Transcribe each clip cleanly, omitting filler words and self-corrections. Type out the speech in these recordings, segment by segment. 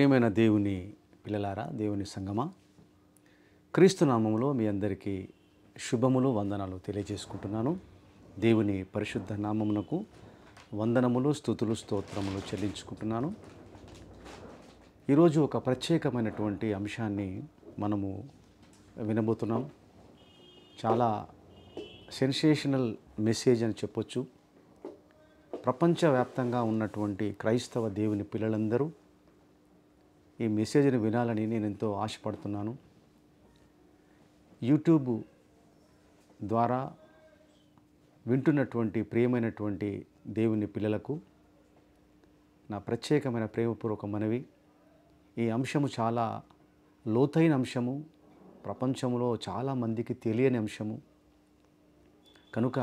ప్రియమైన దేవుని పిల్లలారా, దేవుని సంగమా, క్రీస్తు నామములో మీ అందరికీ శుభములు, వందనాలు తెలియజేసుకుంటున్నాను. దేవుని పరిశుద్ధ నామమునకు వందనములు, స్తుతులు, స్తోత్రములు చెల్లించుకుంటున్నాను. ఈరోజు ఒక ప్రత్యేకమైనటువంటి అంశాన్ని మనము వినబోతున్నాం. చాలా సెన్సేషనల్ మెసేజ్ అని చెప్పొచ్చు. ప్రపంచవ్యాప్తంగా ఉన్నటువంటి క్రైస్తవ దేవుని పిల్లలందరూ ఈ మెసేజ్ని వినాలని నేను ఎంతో ఆశపడుతున్నాను. యూట్యూబ్ ద్వారా వింటున్నటువంటి ప్రియమైనటువంటి దేవుని పిల్లలకు నా ప్రత్యేకమైన ప్రేమపూర్వక మనవి. ఈ అంశము చాలా లోతైన అంశము, ప్రపంచంలో చాలామందికి తెలియని అంశము. కనుక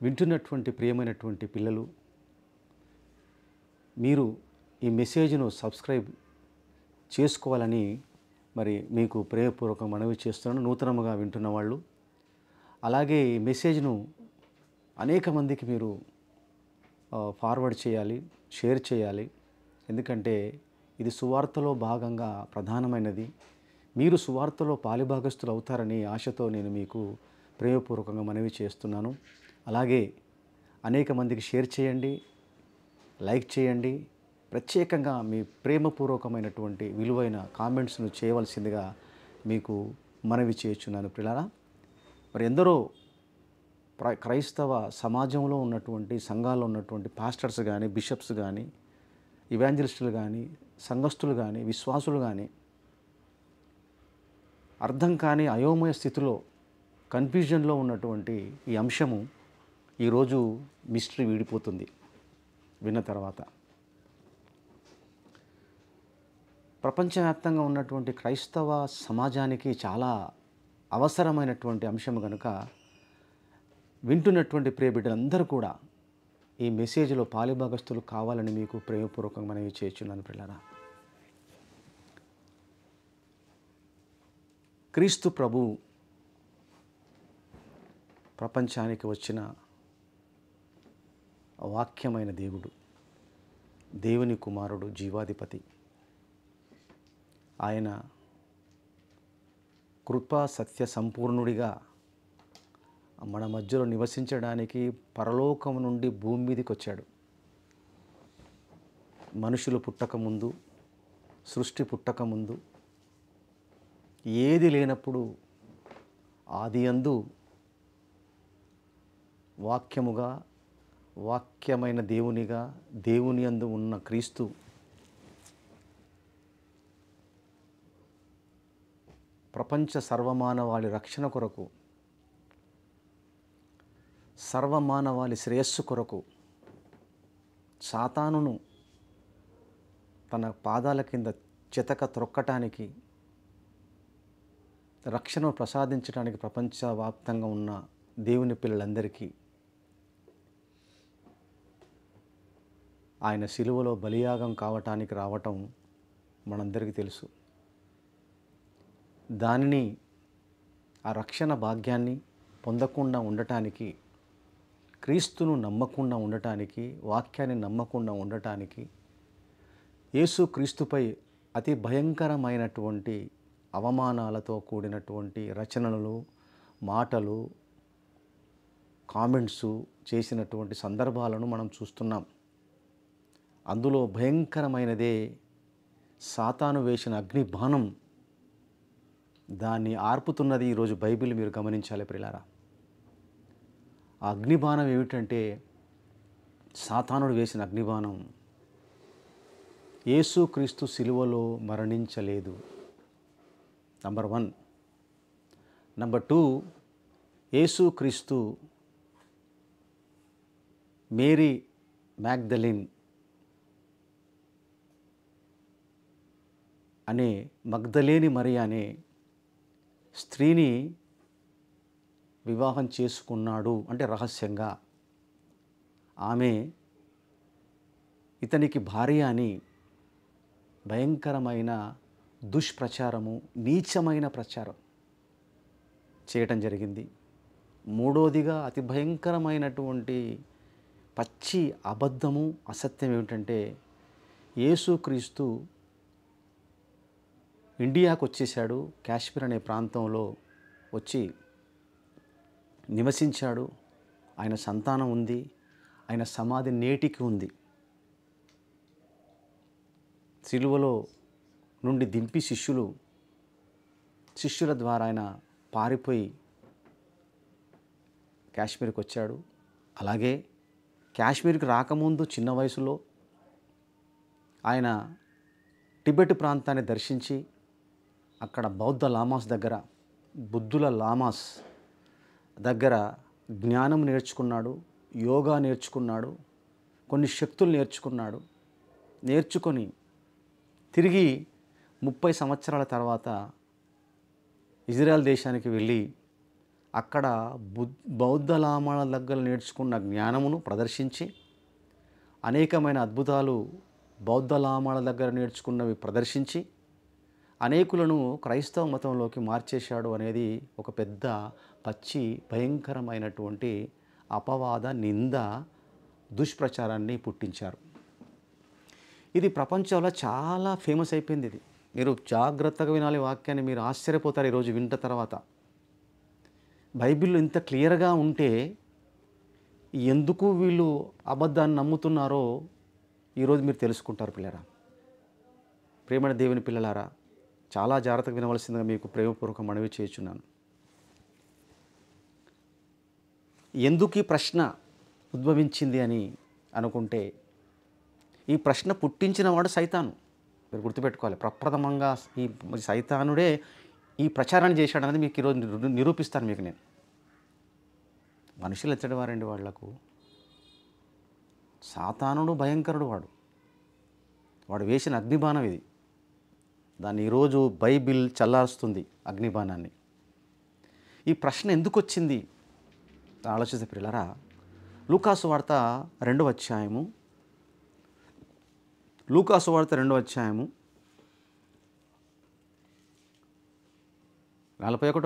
వింటున్నటువంటి ప్రియమైనటువంటి పిల్లలు, మీరు ఈ మెసేజ్ను సబ్స్క్రైబ్ చేసుకోవాలని మీకు ప్రేమపూర్వక మనవి చేస్తున్నాను. నూతనముగా వింటున్న వాళ్ళు అలాగే ఈ మెసేజ్ను అనేక మందికి మీరు ఫార్వర్డ్ చేయాలి, షేర్ చేయాలి. ఎందుకంటే ఇది సువార్తలో భాగంగా ప్రధానమైనది. మీరు సువార్తలో పాలిభాగస్తులు అవుతారని ఆశతో నేను మీకు ప్రేమపూర్వకంగా మనవి చేస్తున్నాను. అలాగే అనేక మందికి షేర్ చేయండి, లైక్ చేయండి. ప్రత్యేకంగా మీ ప్రేమపూర్వకమైనటువంటి విలువైన కామెంట్స్ను చేయవలసిందిగా మీకు మనవి చేస్తున్నాను. పిల్లరా, ఎందరో క్రైస్తవ సమాజంలో ఉన్నటువంటి సంఘాల్లో ఉన్నటువంటి పాస్టర్స్ కానీ, బిషప్స్ కానీ, ఇవాంజలిస్టులు కానీ, సంఘస్థులు కానీ, విశ్వాసులు కానీ అర్థం కాని అయోమయ స్థితిలో, కన్ఫ్యూజన్లో ఉన్నటువంటి ఈ అంశము ఈరోజు మిస్టరీ వీడిపోతుంది విన్న తర్వాత. ప్రపంచవ్యాప్తంగా ఉన్నటువంటి క్రైస్తవ సమాజానికి చాలా అవసరమైనటువంటి అంశం కనుక వింటున్నటువంటి ప్రియ బిడ్డలందరూ కూడా ఈ మెసేజ్లో పాలిభాగస్తులు కావాలని మీకు ప్రేమపూర్వకంగా మనవి చేస్తున్నాను. పిల్లరా, క్రీస్తు ప్రభు ప్రపంచానికి వచ్చిన వాక్యమైన దేవుడు, దేవుని కుమారుడు, జీవాధిపతి. ఆయన కృపా సత్య సంపూర్ణుడిగా మన మధ్యలో నివసించడానికి పరలోకం నుండి భూమి మీదకి వచ్చాడు. మనుషులు పుట్టకముందు, సృష్టి పుట్టకముందు, ఏది లేనప్పుడు ఆదియందు వాక్యముగా, వాక్యమైన దేవునిగా, దేవుని యందు ఉన్న క్రీస్తు ప్రపంచ సర్వమానవాళి రక్షణ కొరకు, సర్వమానవాళి శ్రేయస్సు కొరకు సాతానును తన పాదాల కింద చితక త్రొక్కటానికి, రక్షణను ప్రసాదించడానికి ప్రపంచవ్యాప్తంగా ఉన్న దేవుని పిల్లలందరికీ ఆయన శిలువలో బలియాగం కావటానికి రావటం మనందరికీ తెలుసు. దానిని, ఆ రక్షణ భాగ్యాన్ని పొందకుండా ఉండటానికి, క్రీస్తును నమ్మకుండా ఉండటానికి, వాక్యాన్ని నమ్మకుండా ఉండటానికి, యేసు క్రీస్తుపై అతి భయంకరమైనటువంటి అవమానాలతో కూడినటువంటి రచనలు, మాటలు, కామెంట్స్ చేసినటువంటి సందర్భాలను మనం చూస్తున్నాం. అందులో భయంకరమైనదే సాతాను వేసిన అగ్ని బాణం. దాన్ని ఆర్పుతున్నది ఈరోజు బైబిల్. మీరు గమనించాలి ప్రియులారా. ఆ అగ్నిబాణం ఏమిటంటే, సాతానుడు వేసిన అగ్నిబాణం యేసు క్రీస్తు సిలువలో మరణించలేదు. నంబర్ 1. నంబర్ 2, యేసు క్రీస్తు మేరీ మ్యాగ్దలిన్ అనే, మగ్దలేని మరియ అనే స్త్రీని వివాహం చేసుకున్నాడు. అంటే రహస్యంగా ఆమె ఇతనికి భార్య అని భయంకరమైన దుష్ప్రచారము, నీచమైన ప్రచారం చేయటం జరిగింది. మూడోదిగా అతి భయంకరమైనటువంటి పచ్చి అబద్ధము, అసత్యం ఏమిటంటే యేసుక్రీస్తు ఇండియాకు వచ్చేసాడు. కాశ్మీర్ అనే ప్రాంతంలో వచ్చి నివసించాడు. ఆయన సంతానం ఉంది. ఆయన సమాధి నేటికి ఉంది. సిలువలో నుండి దింపి శిష్యుల ద్వారా ఆయన పారిపోయి కాశ్మీర్కి వచ్చాడు. అలాగే కాశ్మీర్కి రాకముందు చిన్న వయసులో ఆయన టిబెట్ ప్రాంతాన్ని దర్శించి అక్కడ బౌద్ధ లామాస్ దగ్గర, బుద్ధుల లామాస్ దగ్గర జ్ఞానం నేర్చుకున్నాడు, యోగా నేర్చుకున్నాడు, కొన్ని శక్తులు నేర్చుకొని తిరిగి 30 సంవత్సరాల తర్వాత ఇజ్రాయెల్ దేశానికి వెళ్ళి అక్కడ బౌద్ధ లామాల దగ్గర నేర్చుకున్న జ్ఞానమును ప్రదర్శించి అనేకమైన అద్భుతాలు బౌద్ధ లామాల దగ్గర నేర్చుకున్నవి ప్రదర్శించి అనేకులను క్రైస్తవ మతంలోకి మార్చేశాడు అనేది ఒక పెద్ద పచ్చి భయంకరమైనటువంటి అపవాద, నింద, దుష్ప్రచారాన్ని పుట్టించారు. ఇది ప్రపంచంలో చాలా ఫేమస్ అయిపోయింది. ఇది మీరు జాగ్రత్తగా వినాలి వాక్యాన్ని, మీరు ఆశ్చర్యపోతారు ఈరోజు వింట తర్వాత. బైబిల్లో ఇంత క్లియర్గా ఉంటే ఎందుకు వీళ్ళు అబద్ధాన్ని నమ్ముతున్నారో ఈరోజు మీరు తెలుసుకుంటారు పిల్లరా. ప్రేమైన దేవుని పిల్లలారా, చాలా జాగ్రత్తగా వినవలసిందిగా మీకు ప్రేమపూర్వక మనవి చేయుచున్నాను. ఎందుకు ఈ ప్రశ్న ఉద్భవించింది అని అనుకుంటే, ఈ ప్రశ్న పుట్టించిన వాడు సైతాను. మీరు గుర్తుపెట్టుకోవాలి. ప్రప్రథమంగా ఈ సైతానుడే ఈ ప్రచారాన్ని చేశాడనేది మీకు ఈరోజు నిరూపిస్తాను మీకు నేను. మనుషులు ఎత్తడి వారండి వాళ్లకు. సాతానుడు భయంకరుడు. వాడు వేసిన అగ్నిబాణం ఇది. దాన్ని ఈరోజు బైబిల్ చల్లారుస్తుంది, అగ్నిబాణాన్ని. ఈ ప్రశ్న ఎందుకు వచ్చింది ఆలోచిస్తే పిల్లరా, లూకాసు వార్త 2వ అధ్యాయము 41వ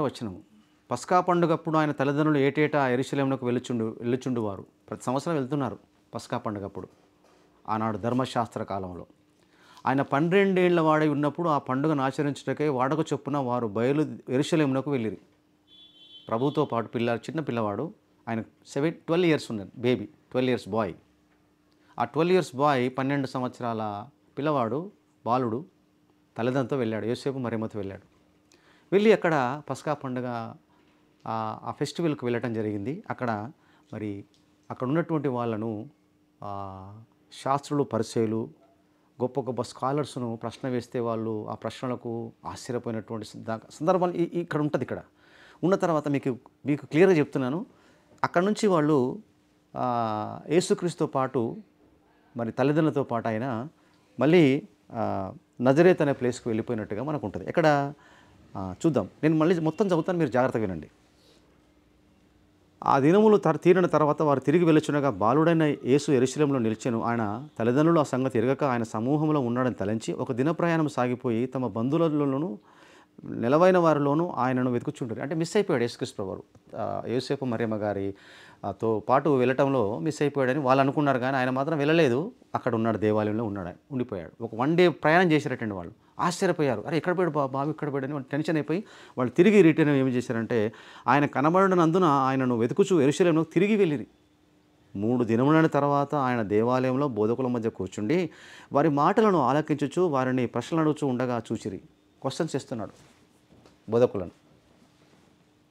వచనము. పస్కా పండుగప్పుడు ఆయన తల్లిదండ్రులు ఏటేటా యెరూషలేమునకు వెళ్ళుచుండువారు. ప్రతి సంవత్సరం వెళ్తున్నారు పస్కా పండుగప్పుడు. ఆనాడు ధర్మశాస్త్ర కాలంలో ఆయన 12 ఏళ్ల వాడై ఉన్నప్పుడు ఆ పండుగను ఆచరించుటకై వాడక చొప్పున వారు యెరూషలేమునకు వెళ్ళిరి. ప్రభుతో పాటు చిన్న పిల్లవాడు, ఆయన 12 ఇయర్స్ ఉన్నాడు, బేబీ, 12 ఇయర్స్ బాయ్. ఆ 12 ఇయర్స్ బాయ్ 12 సంవత్సరాల పిల్లవాడు, బాలుడు తల్లిదండ్రులతో వెళ్ళాడు. యోసేపు మరియమ్మతో వెళ్ళాడు. వెళ్ళి అక్కడ పస్కా పండుగ ఆ ఫెస్టివల్కి వెళ్ళటం జరిగింది. అక్కడ ఉన్నటువంటి వాళ్ళను శాస్త్రులు, పరిసయ్యులు, గొప్ప గొప్ప స్కాలర్స్ను ప్రశ్న వేస్తే వాళ్ళు ఆ ప్రశ్నలకు ఆశ్చర్యపోయినటువంటి సందర్భాలు ఇక్కడ ఉంటుంది. ఇక్కడ ఉన్న తర్వాత మీకు క్లియర్గా చెప్తున్నాను. అక్కడ నుంచి వాళ్ళు యేసుక్రీస్తుతో పాటు తల్లిదండ్రులతో పాటు ఆయన మళ్ళీ నజరేత్ అనే ప్లేస్కి వెళ్ళిపోయినట్టుగా మనకు ఉంటుంది. ఎక్కడ చూద్దాం. నేను మళ్ళీ మొత్తం చదువుతాను, మీరు జాగ్రత్తగా వినండి. ఆ దినములు తీరిన తర్వాత వారు తిరిగి వెళ్ళుచునగా బాలుడైన యేసు యెరూషలేములో నిలిచెను. ఆయన తల్లిదండ్రులు ఆ సంగతి ఎరగక ఆయన సమూహంలో ఉన్నాడని తలంచి ఒక దిన ప్రయాణం సాగిపోయి తమ బంధువులలోనూ నిలవైన వారిలోనూ ఆయనను వెతుకుచుంటారు. అంటే మిస్ అయిపోయాడు యేసుక్రీస్తు ప్రభువు. యోసేపు మరియమ్మ గారితో పాటు వెళ్ళటంలో మిస్ అయిపోయాడని వాళ్ళు అనుకున్నారు, కానీ ఆయన మాత్రం వెళ్ళలేదు. అక్కడ ఉన్నాడు, దేవాలయంలో ఉండిపోయాడు. ఒక 1 డే ప్రయాణం చేశారటండి. వాళ్ళు ఆశ్చర్యపోయారు. అరే ఎక్కడ పోయాడు బాబు, ఇక్కడ పోయాడని వాళ్ళు టెన్షన్ అయిపోయి వాళ్ళు తిరిగి రిటర్న్ ఏమి చేశారంటే, ఆయన కనబడినందున ఆయనను వెతుకుచూ యెరూషలేమునకు తిరిగి వెళ్ళిరి. 3 దినములైన తర్వాత ఆయన దేవాలయంలో బోధకుల మధ్య కూర్చుండి వారి మాటలను ఆలకించుచు వారిని ప్రశ్నలు అడుగుచూ ఉండగా చూచిరి. క్వశ్చన్స్ చేస్తున్నాడు. బోధకులను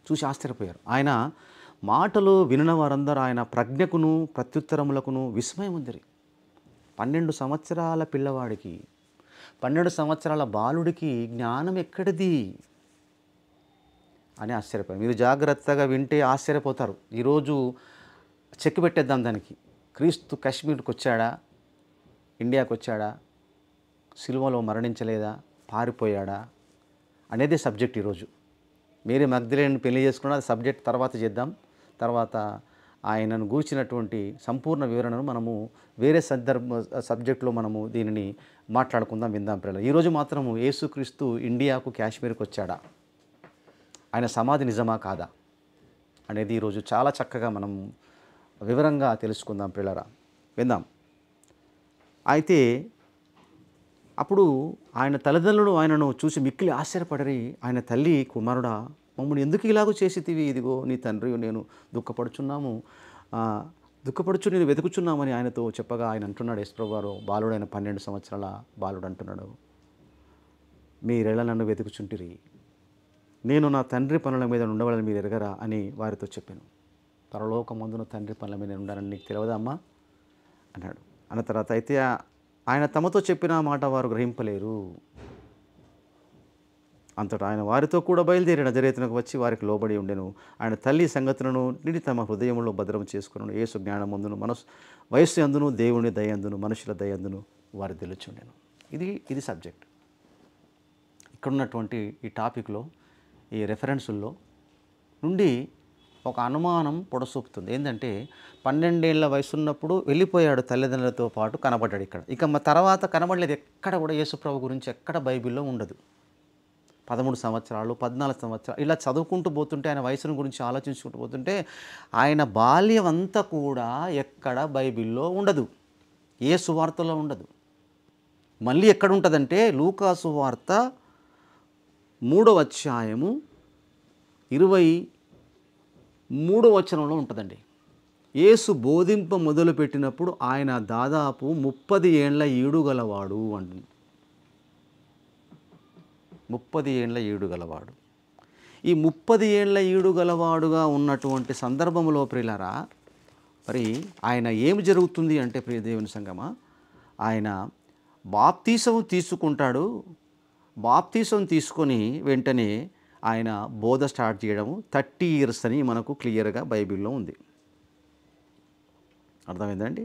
చూసి ఆశ్చర్యపోయారు. ఆయన మాటలు వినిన వారందరూ ఆయన ప్రజ్ఞకును ప్రత్యుత్తరములకును విస్మయం ఉందిరి. 12 సంవత్సరాల పిల్లవాడికి, 12 సంవత్సరాల బాలుడికి జ్ఞానం ఎక్కడిది అని ఆశ్చర్యపోయారు. మీరు జాగ్రత్తగా వింటే ఆశ్చర్యపోతారు. ఈరోజు చెక్ పెట్టేద్దాం దానికి. క్రీస్తు కాశ్మీర్కి వచ్చాడా, ఇండియాకి వచ్చాడా, సిలువలో మరణించలేదా, పారిపోయాడా అనేదే సబ్జెక్ట్ ఈరోజు. మేరీ మగ్దలేని పెళ్లి చేసుకున్న అది సబ్జెక్ట్ తర్వాత చేద్దాం. తర్వాత ఆయనను గూర్చినటువంటి సంపూర్ణ వివరణను మనము వేరే సబ్జెక్టులో మనము దీనిని మాట్లాడుకుందాం, విందాం పిల్లలు. ఈరోజు మాత్రము యేసుక్రీస్తు ఇండియాకు, కాశ్మీర్కి వచ్చాడా, ఆయన సమాధి నిజమా కాదా అనేది ఈరోజు చాలా చక్కగా మనం వివరంగా తెలుసుకుందాం పిల్లరా, విందాం. అయితే అప్పుడు ఆయన తల్లిదండ్రులు ఆయనను చూసి మిక్కిలి ఆశ్చర్యపడరి, ఆయన తల్లి, కుమారుడా మమ్మల్ని ఎందుకు ఇలాగూ చేసితివి? ఇదిగో నీ తండ్రి నేను దుఃఖపడుచున్నాము, దుఃఖపడుచు నేను వెతుకుచున్నామని ఆయనతో చెప్పగా ఆయన అంటున్నాడు, యేసుప్రభువు వారు బాలుడైన 12 సంవత్సరాల బాలుడు అంటున్నాడు, మీరెలా నన్ను వెతుకుచుంటిరి? నేను నా తండ్రి పనుల మీద ఉండవాలని మీరు ఎరగరా అని వారితో చెప్పాను. పరలోకమందున తండ్రి పనుల మీద ఉండాలని నీకు తెలియదా అమ్మా అన్నాడు. అన్న తర్వాత అయితే ఆయన తమతో చెప్పిన మాట వారు గ్రహింపలేరు. అంతటా ఆయన వారితో కూడా బయలుదేరి నజరేతునకు వచ్చి వారికి లోబడి ఉండెను. ఆయన తల్లి సంగతులను నిండి తమ హృదయంలో భద్రం చేసుకున్నాను. యేసు జ్ఞానమందును వయస్సు అందును దేవుని దయందును మనుషుల దయందును వారు తెలుచుండెను. ఇది సబ్జెక్ట్. ఇక్కడ ఉన్నటువంటి ఈ టాపిక్లో, ఈ రెఫరెన్సుల్లో నుండి ఒక అనుమానం పొడసూపుతుంది. ఏంటంటే 12 ఏళ్ల వయసు ఉన్నప్పుడు వెళ్ళిపోయాడు తల్లిదండ్రులతో పాటు, కనబడ్డాడు ఇక్కడ. ఇక తర్వాత కనబడలేదు. ఎక్కడ కూడా యేసుప్రభు గురించి ఎక్కడ బైబిల్లో ఉండదు. 13 సంవత్సరాలు 14 సంవత్సరాలు ఇలా చదువుకుంటూ పోతుంటే, ఆయన వయసును గురించి ఆలోచించుకుంటూ పోతుంటే, ఆయన బాల్యం అంతా కూడా ఎక్కడ బైబిల్లో ఉండదు, ఏ సువార్తలో ఉండదు. మళ్ళీ ఎక్కడ ఉంటుందంటే లూకా సువార్త 3వ అధ్యాయము 23వ వచనంలో ఉంటుందండి. యేసు బోధింప మొదలుపెట్టినప్పుడు ఆయన దాదాపు 30 ఏండ్ల ఈడు గలవాడు అంటుంది. 30 ఏండ్ల ఈడు గలవాడు. ఈ 30 ఏండ్ల ఈడు గలవాడుగా ఉన్నటువంటి సందర్భంలో ప్రియులారా, మరి ఆయన ఏమి జరుగుతుంది అంటే, ప్రియ దేవుని సంగమా, ఆయన బాప్తీసం తీసుకుంటాడు. బాప్తీసం తీసుకొని వెంటనే ఆయన బోధ స్టార్ట్ చేయడము 30 ఇయర్స్ అని మనకు క్లియర్గా బైబిల్లో ఉంది. అర్థమైందండి?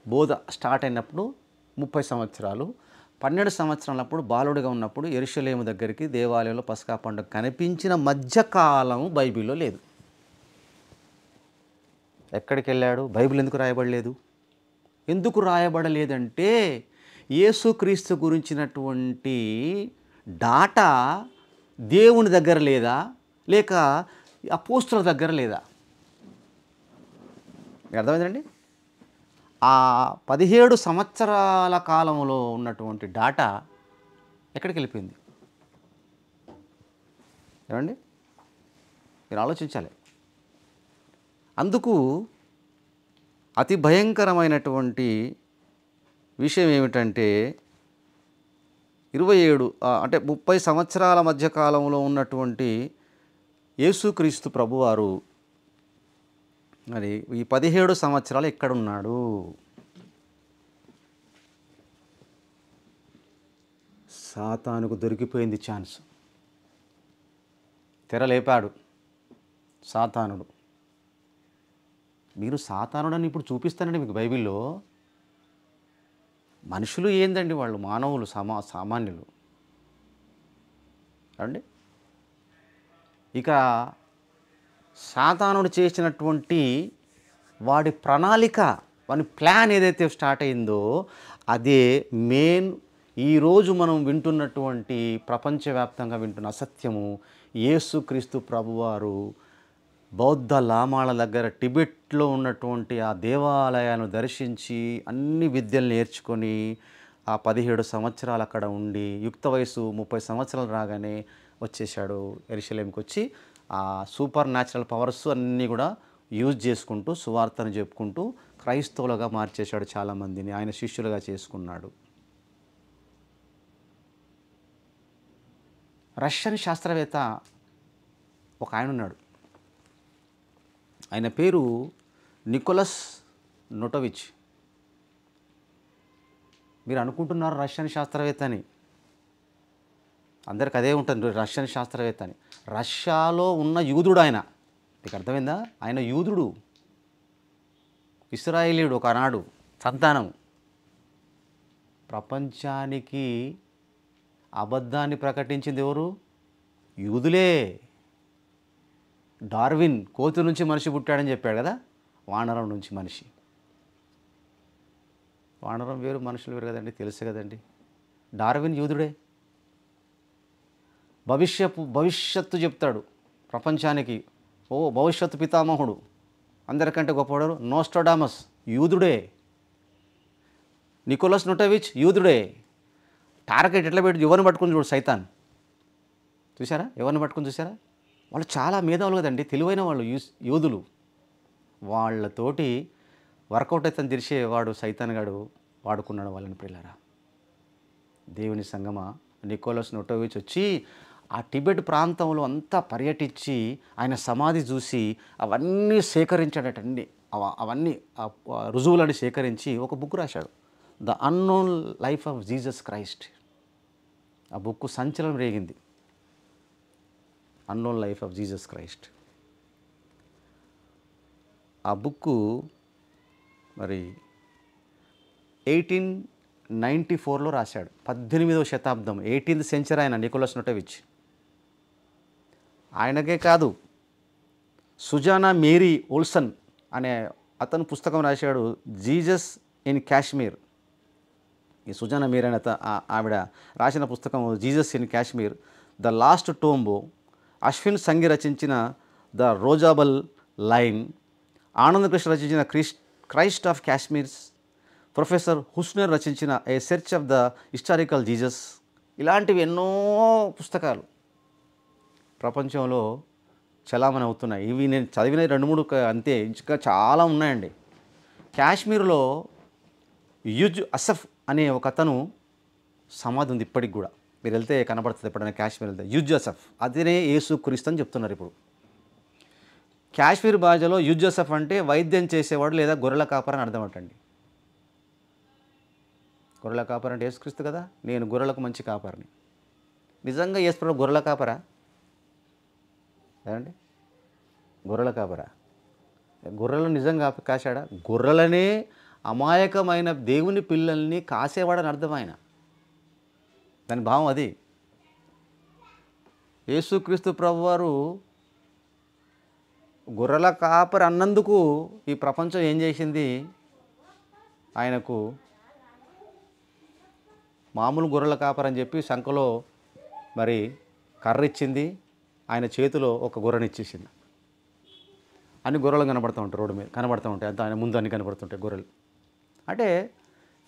బోధ స్టార్ట్ అయినప్పుడు 30 సంవత్సరాలు, 12 సంవత్సరాలప్పుడు బాలుడిగా ఉన్నప్పుడు యెరూషలేము దగ్గరికి దేవాలయంలో పస్కా పండుగ కనిపించిన మధ్యకాలం బైబిల్లో లేదు. ఎక్కడికి వెళ్ళాడు? బైబిల్ ఎందుకు రాయబడలేదు? ఎందుకు రాయబడలేదంటే, యేసుక్రీస్తు గురించినటువంటి డాటా దేవుని దగ్గర లేదా, లేక అపోస్తుల దగ్గర లేదా? అర్థమైందండి? ఆ 17 సంవత్సరాల కాలంలో ఉన్నటువంటి డాటా ఎక్కడికి వెళ్ళిపోయింది? ఏమండి, మీరు ఆలోచించాలి. అందుకు అతి భయంకరమైనటువంటి విషయం ఏమిటంటే, 27 అంటే 30 సంవత్సరాల మధ్యకాలంలో ఉన్నటువంటి యేసుక్రీస్తు ప్రభువారు మరి ఈ 17 సంవత్సరాలు ఎక్కడున్నాడు? సాతానుకు దొరికిపోయింది ఛాన్స్. తెరలేపాడు సాతానుడు. మీరు సాతానుడని ఇప్పుడు చూపిస్తానండి మీకు బైబిల్లో. మనుషులు ఏందండి, వాళ్ళు మానవులు, సామాన్యులు అండి. ఇక సాతానుడు చేసినటువంటి వాడి ప్రణాళిక, వాడి ప్లాన్ ఏదైతే స్టార్ట్ అయిందో అదే మెయిన్ ఈరోజు మనం వింటున్నటువంటి ప్రపంచవ్యాప్తంగా వింటున్న అసత్యము. యేసుక్రీస్తు ప్రభువారు బౌద్ధ లామాల దగ్గర టిబెట్లో ఉన్నటువంటి ఆ దేవాలయాలను దర్శించి అన్ని విద్యలు నేర్చుకొని ఆ 17 సంవత్సరాలు అక్కడ ఉండి యుక్త వయసు 30 సంవత్సరాలు రాగానే వచ్చేసాడు. యెరూషలేముకి వచ్చి ఆ సూపర్ న్యాచురల్ పవర్స్ అన్నీ కూడా యూజ్ చేసుకుంటూ సువార్తను చెప్పుకుంటూ క్రైస్తవులుగా మార్చేశాడు. చాలామందిని ఆయన శిష్యులుగా చేసుకున్నాడు. రష్యన్ శాస్త్రవేత్త ఒక ఆయన ఉన్నాడు. ఆయన పేరు నికోలస్ నోటోవిచ్. మీరు అనుకుంటున్నారు రష్యన్ శాస్త్రవేత్త అని, అందరికి అదే ఉంటుంది రష్యన్ శాస్త్రవేత్త అని. రష్యాలో ఉన్న యూదుడు ఆయన. మీకు అర్థమైందా? ఆయన యూదుడు, ఇశ్రాయేలీయుడు, ఒకనాడు సంతానం. ప్రపంచానికి అబద్ధాన్ని ప్రకటించింది ఎవరు? యూదులే. డార్విన్ కోతి నుంచి మనిషి పుట్టాడని చెప్పాడు కదా, వానరం నుంచి మనిషి. వానరం వేరు, మనుషులు వేరు కదండి, తెలుసు కదండి. డార్విన్ యూదుడే. భవిష్యత్తు చెప్తాడు ప్రపంచానికి. భవిష్యత్తు పితామహుడు, అందరికంటే గొప్పవాడు నోస్ట్రాడామస్, యూదుడే. Nicholas Notovitch యూదుడే. టార్గెట్ ఎట్లా పెట్టి ఎవరిని పట్టుకుని చూడు సైతాన్. చూసారా ఎవరిని పట్టుకుని చూసారా? వాళ్ళు చాలా మేధావులు కదండి, తెలివైన వాళ్ళు, యోధులు. వాళ్ళతోటి వర్కౌట్ అవుతుందని తెలిసేవాడు సైతాన్ గాడు వాడుకున్నాడు వాళ్ళని. పిల్లరా, దేవుని సంగమా, నికోలస్ నోటోవిచ్ వచ్చి ఆ టిబెట్ ప్రాంతంలో అంతా పర్యటించి ఆయన సమాధి చూసి అవన్నీ సేకరించాడట. అవన్నీ రుజువులని సేకరించి ఒక బుక్ రాశాడు, the unknown life of Jesus Christ. ఆ బుక్ సంచలనం రేగింది, unknown life of Jesus Christ. ఆ బుక్కు మరి 1894లో రాశాడు. 18వ శతాబ్దం, 18th సెంచరీ ఆయన నికోలస్ నోటోవిచ్. ఆయనకే కాదు, సుజానా మేరీ ఓల్సన్ అనే అతను పుస్తకం రాశాడు, జీసస్ ఇన్ కాశ్మీర్. ఈ సుజానా మేరీ అనే ఆవిడ రాసిన పుస్తకం Jesus in Kashmir, the lost tomb. Ashwin Sanghi రచించిన ద రోజాబల్ లైన్, ఆనంద్ కృష్ణ రచించిన క్రైస్ట్ ఆఫ్ కాశ్మీర్స్, ప్రొఫెసర్ హుస్నర్ రచించిన a search of the historical Jesus. ఇలాంటివి ఎన్నో పుస్తకాలు ప్రపంచంలో చలామణి అవుతున్నాయి. ఇవి నేను చదివిన 2-3 అంతే, ఇంకా చాలా ఉన్నాయండి. కాశ్మీర్లో యుజ్ అసఫ్ అనే ఒక అతను సమాధి ఉంది ఇప్పటికి కూడా. మీరు వెళ్తే కనబడుతుంది, ఎప్పుడైనా కాశ్మీర్ వెళ్తే. యుజ్ అసఫ్ అతనే యేసు క్రీస్తు అని చెప్తున్నారు ఇప్పుడు. కాశ్మీర్ భాషలో యుజ్ అసఫ్ అంటే వైద్యం చేసేవాడు లేదా గొర్రెల కాపరి అని అర్థం అంటండి. గొర్రెల కాపరి అంటే యేసుక్రీస్తు కదా, నేను గొర్రెలకు మంచి కాపరిని. నిజంగా యేసు గొర్రెల కాపరా ఏమండి? గొర్రెల కాపరా? గొర్రెలను నిజంగా కాశాడా? గొర్రెలనే అమాయకమైన దేవుని పిల్లల్ని కాసేవాడని అర్థం ఆయన. దాని భావం అది. యేసుక్రీస్తు ప్రభువారు గొర్రెల కాపరి అన్నందుకు ఈ ప్రపంచం ఏం చేసింది? ఆయనకు మామూలు గొర్రెల కాపరి అని చెప్పి సంఖలో మరి కర్ర ఇచ్చింది, ఆయన చేతిలో ఒక గొర్రెని ఇచ్చేసింది. అన్ని గొర్రెలు కనబడుతూ ఉంటాయి, రోడ్డు మీద కనబడుతూ ఉంటాయి, అంత ఆయన ముందు అన్ని కనబడుతుంటాయి గొర్రెలు. అంటే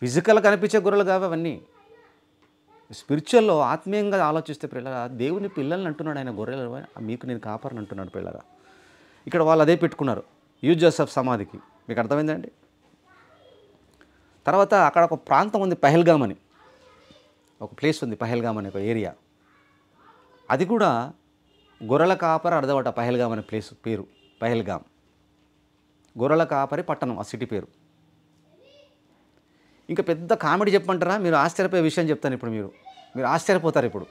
ఫిజికల్ కనిపించే గొర్రెలు కావు అవన్నీ. స్పిరిచువల్లో ఆత్మీయంగా ఆలోచిస్తే పిల్లరా, దేవుని పిల్లల్ని అంటున్నాడు ఆయన, గొర్రెలు మీకు నేను కాపరిని అంటున్నాడు పిల్లరా. ఇక్కడ వాళ్ళు అదే పెట్టుకున్నారు యూజ్ జోసెఫ్ సమాధికి. మీకు అర్థమైందండి? తర్వాత అక్కడ ఒక ప్రాంతం ఉంది, పహల్గామ్ అని ఒక ప్లేస్ ఉంది, పహల్గామ్ అనే ఒక ఏరియా. అది కూడా గొర్రెల కాపరి అర్థమట. పహల్గామ్ అనే ప్లేస్ పేరు పహల్గామ్, గొర్రెల కాపరి పట్టణం ఆ సిటీ పేరు. ఇంకా పెద్ద కామెడీ చెప్పమంటారా? మీరు ఆశ్చర్యపోయే విషయం చెప్తాను ఇప్పుడు. మీరు ఆశ్చర్యపోతారు ఇప్పుడు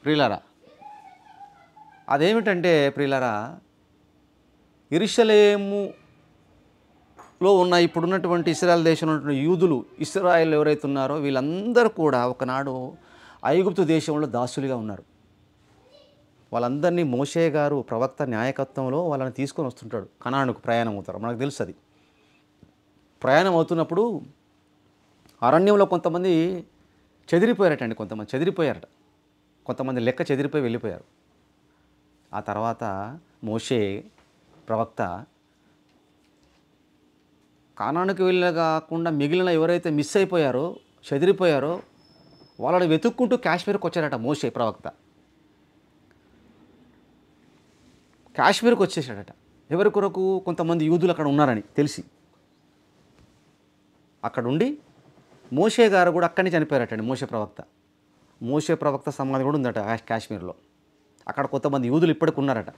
ప్రియులారా. అదేమిటంటే ప్రియులారా, యెరూషలేములో ఉన్న ఇప్పుడున్నటువంటి ఇశ్రాయేల్ దేశంలో ఉన్నటువంటి యూదులు, ఇశ్రాయేల్ ఎవరైతే ఉన్నారో వీళ్ళందరూ కూడా ఒకనాడు ఐగుప్తు దేశంలో దాసులుగా ఉన్నారు. వాళ్ళందరినీ మోషే గారు ప్రవక్త నాయకత్వంలో వాళ్ళని తీసుకొని వస్తుంటాడు. కనానుకు ప్రయాణం అవుతారు, మనకు తెలుసు అది. ప్రయాణం అవుతున్నప్పుడు అరణ్యంలో కొంతమంది చెదిరిపోయారటండి, కొంతమంది చెదిరిపోయారట, కొంతమంది లెక్క చెదిరిపోయి వెళ్ళిపోయారు. ఆ తర్వాత మోషే ప్రవక్త కానానుకు వెళ్ళి కాకుండా మిగిలిన ఎవరైతే మిస్ అయిపోయారో, చెదిరిపోయారో వాళ్ళని వెతుక్కుంటూ కాశ్మీర్కి వచ్చారట మోషే ప్రవక్త. కాశ్మీర్కి వచ్చేసాడట. ఎవరి కొరకు? కొంతమంది యూదులు అక్కడ ఉన్నారని తెలిసి అక్కడుండి మోషే గారు కూడా అక్కడి నుంచి చనిపోయారటండి. మోషే ప్రవక్త సమాధి కూడా ఉందట కాశ్మీర్లో. అక్కడ కొంతమంది యూదులు ఇప్పటికి ఉన్నారట.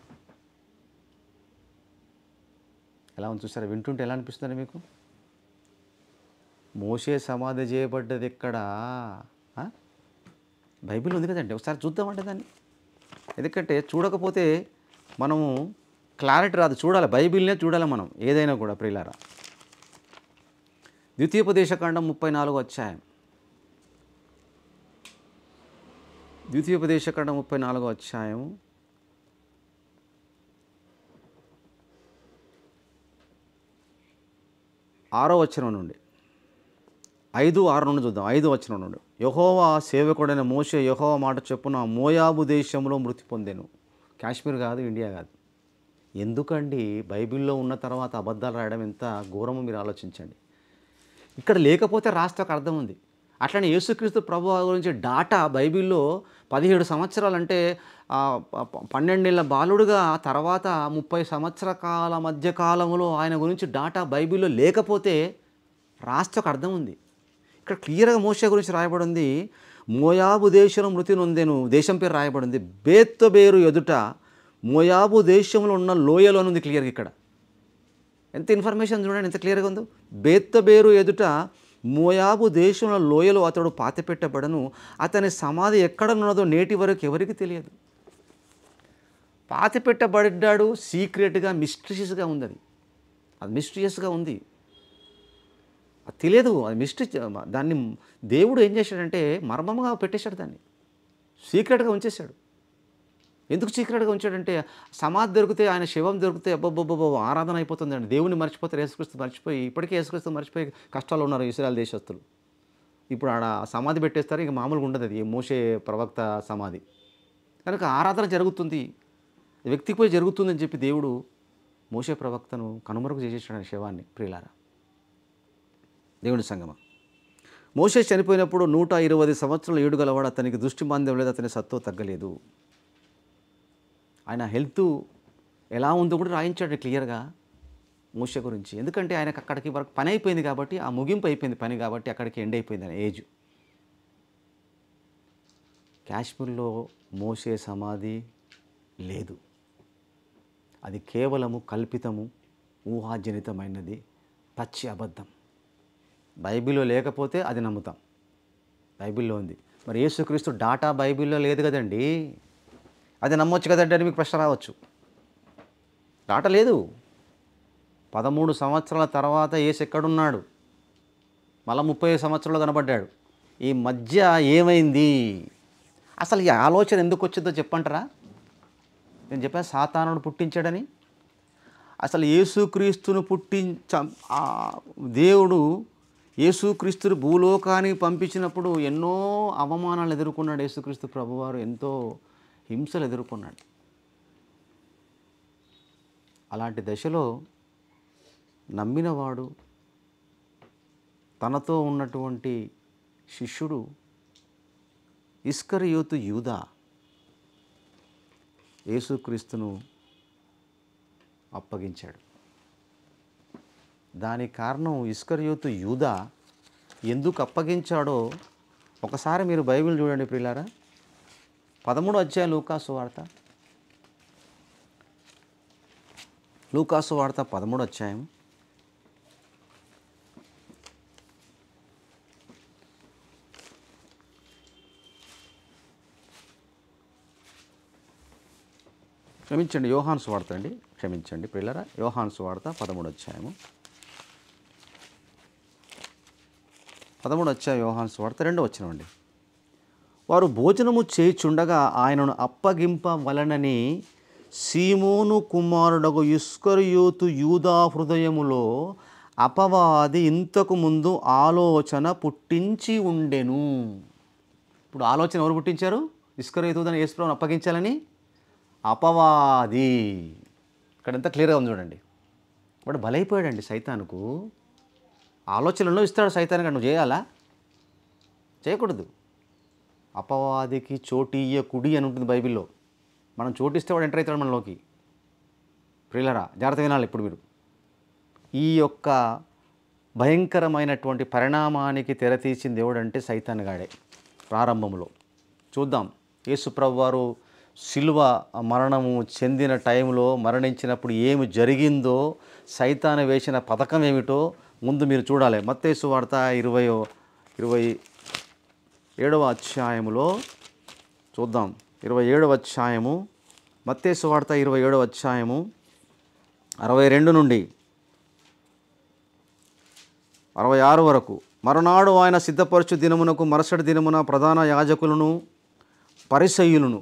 ఎలా ఉంది చూసారా? వింటుంటే ఎలా అనిపిస్తుంది మీకు? మోషే సమాధి చేయబడ్డది ఎక్కడ? బైబిల్ ఉంది కదండి, ఒకసారి చూద్దామంటే దాన్ని. ఎందుకంటే చూడకపోతే మనము క్లారిటీ రాదు. చూడాలి, బైబిల్నే చూడాలి మనం ఏదైనా కూడా ప్రియులారా. ద్వితీయోపదేశకాండం 34వ అధ్యాయం. ద్వితీయోపదేశకాండం 34వ అధ్యాయం 6వ వచనం నుండి 5-6 నుండి చూద్దాం. 5వ వచనం నుండి. యెహోవా సేవకుడైన మోషే యెహోవా మాట చొప్పున మోయాబు దేశంలో మృతి పొందెను. కాశ్మీర్ కాదు, ఇండియా కాదు. ఎందుకండి బైబిల్లో ఉన్న తర్వాత అబద్ధాలు రాయడం ఎంత ఘోరమో మీరు ఆలోచించండి. ఇక్కడ లేకపోతే రాస్తే ఒక అర్థం ఉంది. అట్లనే యేసుక్రీస్తు ప్రభువు గురించి డాటా బైబిల్లో 17 సంవత్సరాలంటే 12 ఏళ్ల బాలుడుగా తర్వాత 30 సంవత్సర కాల మధ్య కాలంలో ఆయన గురించి డాటా బైబిల్లో లేకపోతే రాస్తే ఒక అర్థం ఉంది. ఇక్కడ క్లియర్‌గా మోషే గురించి రాయబడింది. మోయాబు దేశంలో మృతి నొందెను, దేశం పేరు రాయబడింది. బేత్బేరు ఎదుట మోయాబు దేశంలో ఉన్న లోయలో ఉంది క్లియర్‌గా ఇక్కడ. ఎంత ఇన్ఫర్మేషన్ చూడండి, ఎంత క్లియర్‌గా ఉందో. బేత్బేరు ఎదుట మోయాబు దేశంలో లోయలో అతడు పాతిపెట్టబడను, అతని సమాధి ఎక్కడనున్నదో నేటి వరకు ఎవరికి తెలియదు. పాతిపెట్టబడ్డాడు సీక్రెట్గా, మిస్టరీస్గా ఉంది. అది మిస్టరీయస్గా ఉంది, అది తెలియదు, అది మిస్టరీ. దాన్ని దేవుడు ఏం చేశాడంటే మర్మంగా పెట్టేశాడు, దాన్ని సీక్రెట్గా ఉంచేశాడు. ఎందుకు సీక్రెట్గా ఉంచాడంటే సమాధి దొరికితే, ఆయన శవం దొరికితే అబ్బబ్బబ్బో ఆరాధన అయిపోతుందండి. దేవుని మర్చిపోతారు, యేసుక్రీస్తు మర్చిపోయి, ఇప్పటికే యేసుక్రీస్తు మర్చిపోయి కష్టాలు ఉన్నారు ఇశ్రాయేల్ దేశస్తులు. ఇప్పుడు ఆడ సమాధి పెట్టేస్తారు, ఇక మామూలుగా ఉండదు అది మోషే ప్రవక్త సమాధి. కనుక ఆరాధన జరుగుతుంది, వ్యక్తికి పోయి జరుగుతుందని చెప్పి దేవుడు మోషే ప్రవక్తను కనుమరుగు చేసేసాడు శవాన్ని. ప్రియులారా, దేవుని సంగమా, మోషే చనిపోయినప్పుడు 120 సంవత్సరాల ఏడు గలవాడు, అతనికి దృష్టి మాంద్యం లేదు, అతని సత్తువ తగ్గలేదు. ఆయన హెల్త్ ఎలా ఉందో కూడా రాయించాడు క్లియర్గా మోషే గురించి. ఎందుకంటే ఆయనకు అక్కడికి వరకు పని అయిపోయింది కాబట్టి, ఆ ముగింపు అయిపోయింది పని కాబట్టి అక్కడికి ఎండ్ అయిపోయింది ఆయన ఏజ్. కాశ్మీర్లో మోషే సమాధి లేదు, అది కేవలము కల్పితము, ఊహాజనితమైనది, పచ్చి అబద్ధం. బైబిల్లో లేకపోతే అది నమ్ముతాం, బైబిల్లో ఉంది. మరి యేసుక్రీస్తు డాటా బైబిల్లో లేదు కదండి, అది నమ్మొచ్చు కదండి అని మీకు ప్రశ్న రావచ్చు. డాటా లేదు. 13 సంవత్సరాల తర్వాత యేసు ఎక్కడున్నాడు, మళ్ళీ 30 సంవత్సరాలు కనబడ్డాడు. ఈ మధ్య ఏమైంది, అసలు ఈ ఆలోచన ఎందుకు వచ్చిందో చెప్పంటారా? నేను చెప్పాను సాతానుడు పుట్టించాడని. అసలు యేసుక్రీస్తును దేవుడు యేసుక్రీస్తును భూలోకానికి పంపించినప్పుడు ఎన్నో అవమానాలు ఎదుర్కొన్నాడు. యేసుక్రీస్తు ప్రభువారు ఎంతో హింసలు ఎదుర్కొన్నాడు. అలాంటి దశలో నమ్మినవాడు, తనతో ఉన్నటువంటి శిష్యుడు ఇస్కరియోతు యూదా యేసుక్రీస్తును అప్పగించాడు. దానికి కారణం ఇస్కరియోతు యూదా ఎందుకు అప్పగించాడో ఒకసారి మీరు బైబిల్ చూడండి ప్రియులారా. 13వ అధ్యాయం లూకాసు వార్త, లూకాసు వార్త 13వ అధ్యాయం. క్షమించండి, యోహాను సువార్త అండి, క్షమించండి ప్రియులారా. యోహాను సువార్త 13వ అధ్యాయము, 13వ అధ్యాయం యోహాను సువార్త 2వ వచనం అండి. వారు భోజనము చేయుచుండగా ఆయనను అప్పగింపవలనని సీమోను కుమారుడగు ఇస్కరియోతు యూదా హృదయములో అపవాది ఇంతకు ముందు ఆలోచన పుట్టించి ఉండెను. ఇప్పుడు ఆలోచన ఎవరు పుట్టించారు? ఇస్కరియోతును యేసుప్రభువును అప్పగించాలని అపవాది. ఇక్కడ ఎంత క్లియర్గా ఉంది చూడండి. వాడు బలైపోయాడండి సైతానుకు. ఆలోచనలో ఇస్తాడు సైతానికి, నువ్వు చేయాలా? చేయకూడదు. అపవాదికి చోటియ్యకుడి అని ఉంటుంది బైబిల్లో. మనం చోటిస్తే వాడు ఎంటర్ అవుతాడు మనలోకి. ప్రియులరా, జాగ్రత్త వినాలి ఇప్పుడు మీరు. ఈ యొక్క భయంకరమైనటువంటి పరిణామానికి తెరతీసిన దేవుడు అంటే సైతాన్ గాడే. ప్రారంభంలో చూద్దాం, యేసు ప్రభువారు శిలువ మరణము చెందిన టైంలో మరణించినప్పుడు ఏమి జరిగిందో, సైతాను వేసిన పథకం ఏమిటో ముందు మీరు చూడాలి. మత్తయి సువార్త 27వ అధ్యాయములో చూద్దాం. 27వ అధ్యాయము, మత్తయి సువార్త 27వ అధ్యాయము 62 నుండి 66 వరకు. మరునాడు ఆయన సిద్ధపరచు దినమునకు మరుసటి దినమున ప్రధాన యాజకులను పరిసయ్యులను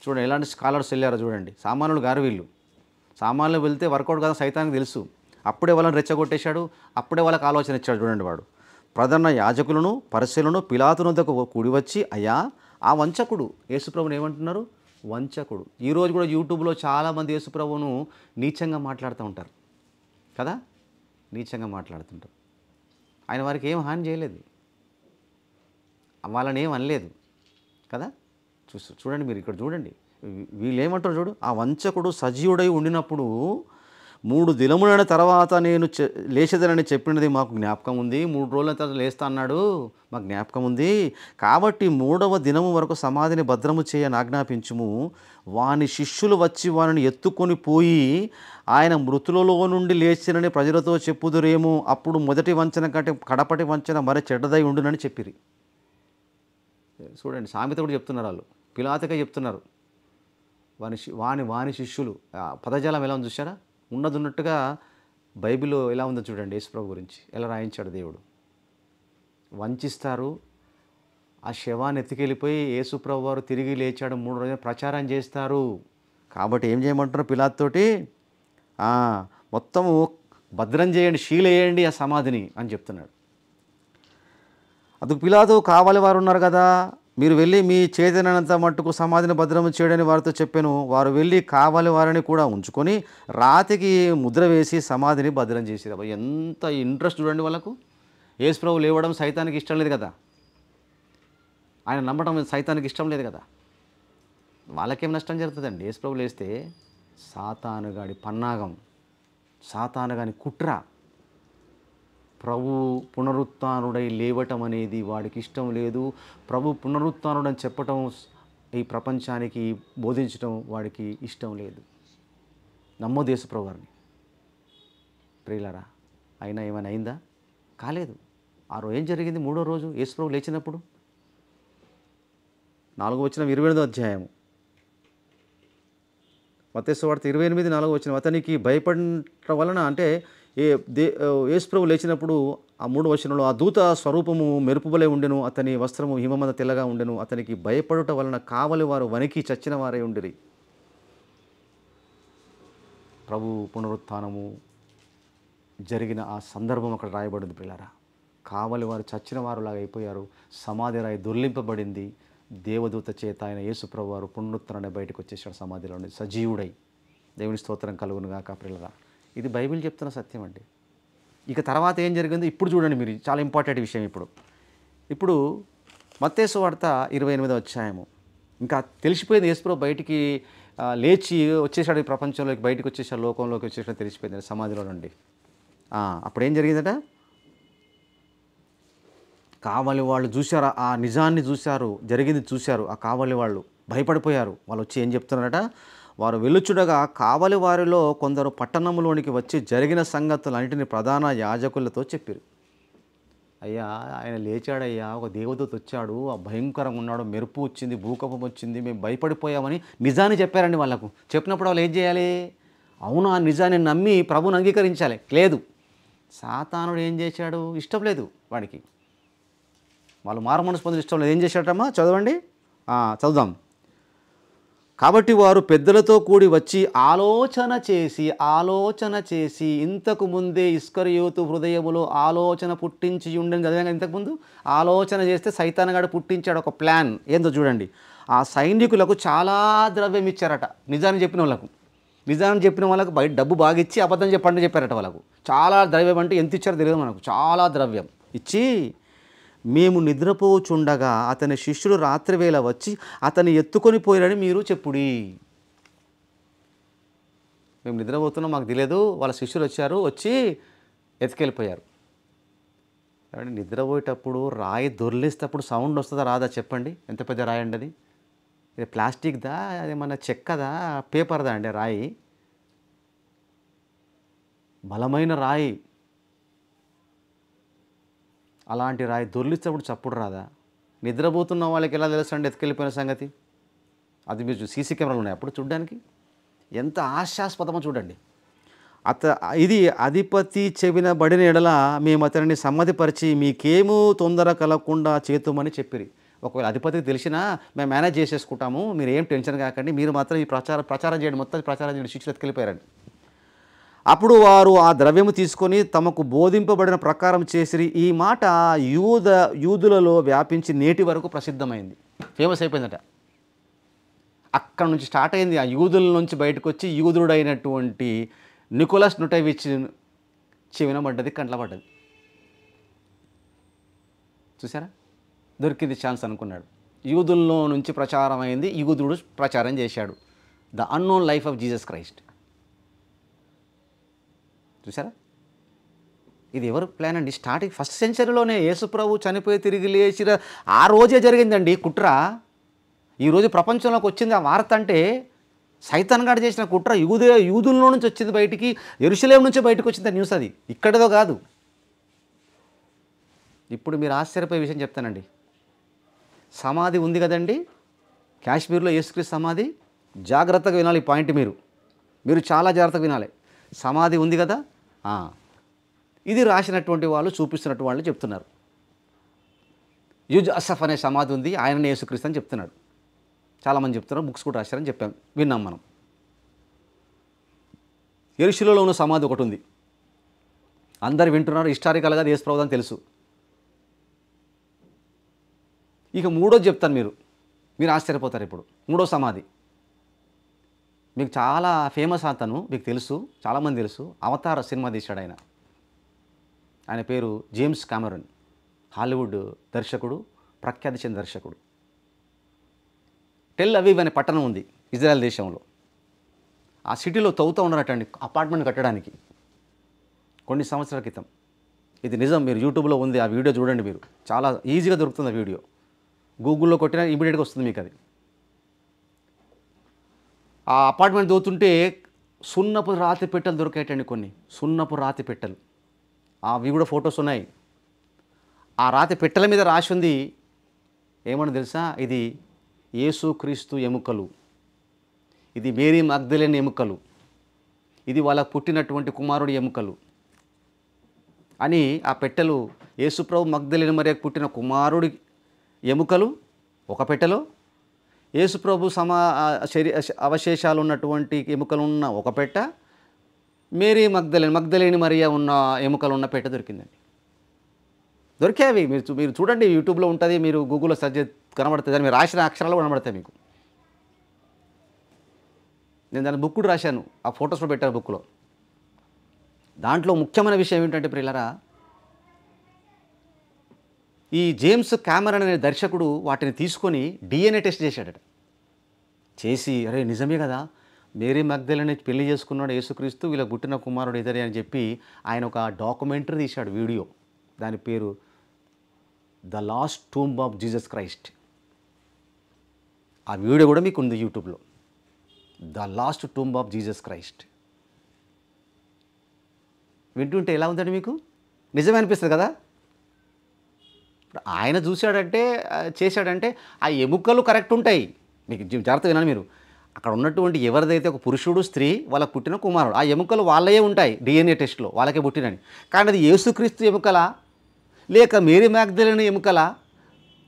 చూడండి, ఎలాంటి స్కాలర్స్ వెళ్ళారో చూడండి. సామాన్యులు గారు వీళ్ళు. సామాన్యులు వెళ్తే వర్కౌట్ కదా సైతానికి తెలుసు. అప్పుడే వాళ్ళని రెచ్చగొట్టేశాడు, అప్పుడే వాళ్ళకి ఆలోచన ఇచ్చాడు. చూడండి, వాడు ప్రధాన యాజకులను పరిసయ్యులను పిలాతు వద్దకు కూడి వచ్చి, అయ్యా ఆ వంచకుడు, యేసుప్రభుని ఏమంటున్నారు? వంచకుడు. ఈరోజు కూడా యూట్యూబ్లో చాలామంది యేసుప్రభువును నీచంగా మాట్లాడుతూ ఉంటారు కదా, నీచంగా మాట్లాడుతుంటారు. ఆయన వారికి ఏం హాని చేయలేదు, వాళ్ళని ఏం అనలేదు కదా. చూడండి మీరు ఇక్కడ చూడండి, వీళ్ళు ఏమంటారు చూడు, ఆ వంచకుడు సజీవుడై ఉండినప్పుడు 3 దినములైన తర్వాత నేను లేచేదనని చెప్పినది మాకు జ్ఞాపకం ఉంది. 3 రోజుల తర్వాత లేస్తా అన్నాడు, మాకు జ్ఞాపకం ఉంది. కాబట్టి 3వ దినము వరకు సమాధిని భద్రము చేయని ఆజ్ఞాపించుము. వాని శిష్యులు వచ్చి వానిని ఎత్తుకొని పోయి ఆయన మృతులలో నుండి లేచినని ప్రజలతో చెప్పుదురేమో. అప్పుడు మొదటి వంచన కంటే కడపటి వంచన మరి చెడ్డదై ఉండునని చెప్పిరి. చూడండి, సామెత కూడా చెప్తున్నారు వాళ్ళు, పిలాతగా చెప్తున్నారు. వాని శిష్యులు, పదజాలం ఎలా ఉంది చూసారా? ఉన్నట్టుగా బైబిల్లో ఎలా ఉందో చూడండి. యేసుప్రభు గురించి ఎలా రాయించాడు దేవుడు. వంచిస్తారు, ఆ శవాన్ని ఎత్తుకెళ్ళిపోయి యేసుప్రభు వారు తిరిగి లేచాడు 3 రోజులు ప్రచారం చేస్తారు. కాబట్టి ఏం చేయమంటారు పిలాతుతోటి? మొత్తము భద్రం చేయండి, శీలేయండి ఆ సమాధిని అని చెప్తున్నాడు. అందుకు పిలాతు, కావాలి వారు ఉన్నారు కదా, మీరు వెళ్ళి మీ చేతనంత మట్టుకు సమాధిని భద్రము చేయడని వారితో చెప్పాను. వారు వెళ్ళి కావాలి వారిని కూడా ఉంచుకొని రాతికి ముద్ర వేసి సమాధిని భద్రం చేసేది. ఎంత ఇంట్రెస్ట్ చూడండి వాళ్ళకు. యేసుప్రభు లేవడం సైతానికి ఇష్టం లేదు కదా, ఆయన నమ్మటం సైతానికి ఇష్టం లేదు కదా. వాళ్ళకేం నష్టం జరుగుతుందండి? యేసుప్రభు లేస్తే సాతానుగాడి పన్నాగం, సాతానుగాని కుట్ర, ప్రభు పునరుత్థానుడై లేవటం అనేది వాడికి ఇష్టం లేదు. ప్రభు పునరుత్థానుడని చెప్పటం, ఈ ప్రపంచానికి బోధించటం వాడికి ఇష్టం లేదు. నమ్మోదు యేసుప్రభు వారిని. ప్రియులారా, అయినా ఏమైనా అయిందా? కాలేదు. ఆ రోజు ఏం జరిగింది? 3వ రోజు యేసుప్రభు లేచినప్పుడు 4వ వచనం 28వ అధ్యాయము, మత్తయి సువార్త 28, 4వ వచనం. అతనికి భయపడటం వలన, అంటే యేసుప్రభు లేచినప్పుడు ఆ 3వ వచనంలో, ఆ దూత స్వరూపము మెరుపుబలే ఉండెను, అతని వస్త్రము హిమమంత తెల్లగా ఉండెను, అతనికి భయపడుట వలన కావలి వారు వణికి చచ్చిన వారే ఉండిరి. ప్రభు పునరుత్థానము జరిగిన ఆ సందర్భం అక్కడ రాయబడింది పిల్లరా. కావలి వారు చచ్చిన వారులాగా అయిపోయారు. సమాధి రాయి దొర్లింపబడింది. దేవదూత చేత ఆయన యేసుప్రభు వారు పునరుత్థానాన్ని బయటకు వచ్చేసాడు సమాధిలో నుండి సజీవుడై. దేవుని స్తోత్రం కలుగునుగాక పిల్లరా. ఇది బైబిల్ చెప్తున్న సత్యం అండి. ఇక తర్వాత ఏం జరిగిందో ఇప్పుడు చూడండి మీరు, చాలా ఇంపార్టెంట్ విషయం. ఇప్పుడు మత్తయి సువార్త 28వ అధ్యాయము. ఇంకా తెలిసిపోయింది యేసుప్రభు బయటికి లేచి వచ్చేసాడు, ఈ ప్రపంచంలోకి బయటకు వచ్చేసాడు, లోకంలోకి వచ్చేసాడు తెలిసిపోయింది సమాధిలో నుండి. అప్పుడు ఏం జరిగిందట? కావలి వాళ్ళు చూశారు, ఆ నిజాన్ని చూశారు, జరిగింది చూశారు. ఆ కావలి వాళ్ళు భయపడిపోయారు. వాళ్ళు వచ్చి ఏం చెప్తున్నారట? వారు వెలుచుడగా కావలి వారిలో కొందరు పట్టణంలోనికి వచ్చి జరిగిన సంగతులన్నింటినీ ప్రధాన యాజకులతో చెప్పారు. అయ్యా, ఆయన లేచాడయ్యా, ఒక దేవదూత వచ్చాడు, ఆ భయంకరంగా ఉన్నాడు, మెరుపు వచ్చింది, భూకంపం వచ్చింది, మేము భయపడిపోయామని నిజాన్ని చెప్పారండి వాళ్ళకు. చెప్పినప్పుడు వాళ్ళు ఏం చేయాలి? అవును, ఆ నిజాన్ని నమ్మి ప్రభుని అంగీకరించాలి. లేదు, సాతానుడు ఏం చేశాడు? ఇష్టం లేదు వాడికి. వాళ్ళు మారు మనసు పొందిన ఇష్టం లేదు. ఏం చేశాడమ్మా? చదవండి, చదువుదాం. కాబట్టి వారు పెద్దలతో కూడి వచ్చి ఆలోచన చేసి ఇంతకు ముందే ఇస్కరియోతు హృదయములో ఆలోచన పుట్టించి ఉండని చదివాక, ఇంతకుముందు ఆలోచన చేస్తే సైతానుగాడు పుట్టించాడు ఒక ప్లాన్. ఏందో చూడండి. ఆ సైనికులకు చాలా ద్రవ్యం ఇచ్చారట. నిజాన్ని చెప్పిన వాళ్ళకు బయట డబ్బు బాగా ఇచ్చి అబద్ధం చెప్పండి చెప్పారట వాళ్ళకు. చాలా ద్రవ్యం అంటే ఎంత ఇచ్చారో తెలియదు మనకు. చాలా ద్రవ్యం ఇచ్చి, మేము నిద్రపోచుండగా అతని శిష్యులు రాత్రివేళ వచ్చి అతన్ని ఎత్తుకొని పోయారని మీరు చెప్పుడి. మేము నిద్రపోతున్నాం, మాకు తెలియదు, వాళ్ళ శిష్యులు వచ్చి ఎత్తుకెళ్ళిపోయారు. నిద్రపోయేటప్పుడు రాయి దొర్లిస్తేప్పుడు సౌండ్ వస్తుందా రాదా చెప్పండి? ఎంత పెద్ద రాయి అండి అది? ఇది ప్లాస్టిక్దా, అది మన చెక్కదా, పేపర్దా అండి రాయి? బలమైన రాయి. అలాంటి రాయి దొర్లిస్తేప్పుడు చప్పుడు రాదా? నిద్రపోతున్న వాళ్ళకి ఎలా తెలుసండి ఎత్తుకెళ్ళిపోయిన సంగతి? అది మీరు సీసీ కెమెరాలు ఉన్నాయి అప్పుడు చూడడానికి. ఎంత హాస్యాస్పదమో చూడండి. ఇది అధిపతి చెవిన బడిన ఎడల మేము అతనిని సమ్మతిపరిచి మీకేమూ తొందర కలగకుండా చేతుమని చెప్పిరి. ఒకవేళ అధిపతికి తెలిసినా మేము మేనేజ్ చేసేసుకుంటాము, మీరు ఏం టెన్షన్ కాకండి, మీరు మాత్రం ఈ ప్రచారం చేయండి, మొత్తం ప్రచారం చేయండి. శిష్యులు ఎత్తుకెళ్ళిపోయారండి. అప్పుడు వారు ఆ ద్రవ్యము తీసుకొని తమకు బోధింపబడిన ప్రకారం చేసిరి. ఈ మాట యూదులలో వ్యాపించి నేటి వరకు ప్రసిద్ధమైంది, ఫేమస్ అయిపోయిందట. అక్కడ నుంచి స్టార్ట్ అయింది. ఆ యూదుల నుంచి బయటకు వచ్చి యూదుడైనటువంటి నికోలస్ నుటైవిచ్ చెవిన పడ్డది, కంట్ల పడ్డది. చూసారా, దొరికింది ఛాన్స్ అనుకున్నాడు. యూదుల్లో నుంచి ప్రచారం అయింది, యూదుడు ప్రచారం చేశాడు. The unknown life of Jesus Christ. చూసారా, ఇది ఎవరు ప్లాన్ అండి? స్టార్టింగ్ ఫస్ట్ సెంచరీలోనే యేసుప్రభు చనిపోయి తిరిగి లేచిన ఆ రోజే జరిగిందండి కుట్ర. ఈరోజు ప్రపంచంలోకి వచ్చింది ఆ వార్త అంటే సైతాన్ గాడు చేసిన కుట్ర. యూదుల్లో నుంచి వచ్చింది బయటికి, యెరూషలేము నుంచి బయటకు వచ్చింది న్యూస్. అది ఇక్కడదో కాదు. ఇప్పుడు మీరు ఆశ్చర్యపోయే విషయం చెప్తానండి. సమాధి ఉంది కదండి కాశ్మీర్లో, యేసుక్రీస్తు సమాధి. జాగ్రత్తగా వినాలి ఈ పాయింట్. మీరు చాలా జాగ్రత్తగా వినాలి. సమాధి ఉంది కదా, ఇది రాసినటువంటి వాళ్ళు, చూపిస్తున్నటువంటి వాళ్ళు చెప్తున్నారు. యుజ్ అసఫ్ అనే సమాధి ఉంది, ఆయననే యేసుక్రీస్తు అని చెప్తున్నాడు. చాలామంది చెప్తున్నారు, బుక్స్ కూడా రాశారని చెప్పాం, విన్నాం మనం. యెరూషలేములో ఉన్న సమాధి ఒకటి ఉంది, అందరు వింటున్నారు. హిస్టారికల్గా యేసు ప్రభువు అని తెలుసు. ఇక మూడోది చెప్తాను, మీరు ఆశ్చర్యపోతారు. ఇప్పుడు మూడో సమాధి మీకు చాలా ఫేమస్. అతను మీకు తెలుసు, చాలామంది తెలుసు. అవతార సినిమా తీశాడు ఆయన. ఆయన పేరు జేమ్స్ కామెరూన్. హాలీవుడ్ దర్శకుడు, ప్రఖ్యాతి చెందిన దర్శకుడు. టెల్ అవీవ్ అనే పట్టణం ఉంది ఇజ్రాయెల్ దేశంలో. ఆ సిటీలో తవ్వుతూ ఉన్నారటండి అపార్ట్మెంట్ కట్టడానికి కొన్ని సంవత్సరాల క్రితం. ఇది నిజం, మీరు యూట్యూబ్లో ఉంది, ఆ వీడియో చూడండి. మీరు చాలా ఈజీగా దొరుకుతుంది ఆ వీడియో. గూగుల్లో కొట్టినా ఇమీడియట్గా వస్తుంది మీకు అది. ఆ అపార్ట్మెంట్ దోతుంటే సున్నపు రాతి పెట్టెలు దొరికాయటండి, కొన్ని సున్నపు రాతి పెట్టెలు. అవి కూడా ఫొటోస్ ఉన్నాయి. ఆ రాతి పెట్టెల మీద రాసి ఉంది ఏమని తెలుసా? ఇది యేసుక్రీస్తు ఎముకలు, ఇది మేరీ మగ్దలేని ఎముకలు, ఇది వాళ్ళకు పుట్టినటువంటి కుమారుడి ఎముకలు అని. ఆ పెట్టెలు యేసుప్రభు మగ్దలేని మరియకు పుట్టిన కుమారుడి ఎముకలు ఒక పెట్టెలో, యేసుప్రభు అవశేషాలు ఉన్నటువంటి ఎముకలు ఉన్న ఒక పెట్ట, మేరీ మగ్దలేని మరియ ఉన్న ఎముకలు ఉన్న పెట్టె దొరికిందండి. దొరికేవి మీరు చూడండి, యూట్యూబ్లో ఉంటుంది, మీరు గూగుల్లో సెర్చ్ కనబడుతుంది. అని మీరు రాసిన అక్షరాలు కనబడతాయి మీకు. నేను దాని బుక్ కూడా రాశాను, ఆ ఫొటోస్లో పెట్టాను బుక్లో. దాంట్లో ముఖ్యమైన విషయం ఏంటంటే ప్రియులారా, ఈ జేమ్స్ కామెరూన్ అనే దర్శకుడు వాటిని తీసుకొని DNA టెస్ట్ చేశాడట. చేసి అరే నిజమే కదా, మేరీ మగ్దలేని పెళ్లి చేసుకున్నాడు యేసుక్రీస్తు, వీళ్ళకి పుట్టిన కుమారుడు ఇతరే అని చెప్పి ఆయన ఒక డాక్యుమెంటరీ తీశాడు, వీడియో. దాని పేరు the last tomb of Jesus Christ. ఆ వీడియో కూడా మీకు ఉంది యూట్యూబ్లో, the last tomb of Jesus Christ. వింటుంటే ఎలా ఉందండి మీకు? నిజమే అనిపిస్తుంది కదా. ఆయన చూశాడంటే, చేశాడంటే ఆ ఎముకలు కరెక్ట్ ఉంటాయి. మీకు జాగ్రత్త వినాలి మీరు. అక్కడ ఉన్నటువంటి ఎవరిదైతే ఒక పురుషుడు స్త్రీ వాళ్ళకు పుట్టిన కుమారుడు, ఆ ఎముకలు వాళ్ళే ఉంటాయి DNA టెస్ట్లో, వాళ్ళకే పుట్టినని. కానీ అది యేసుక్రీస్తు ఎముకలా లేక మేరీ మగ్దలేని ఎముకలా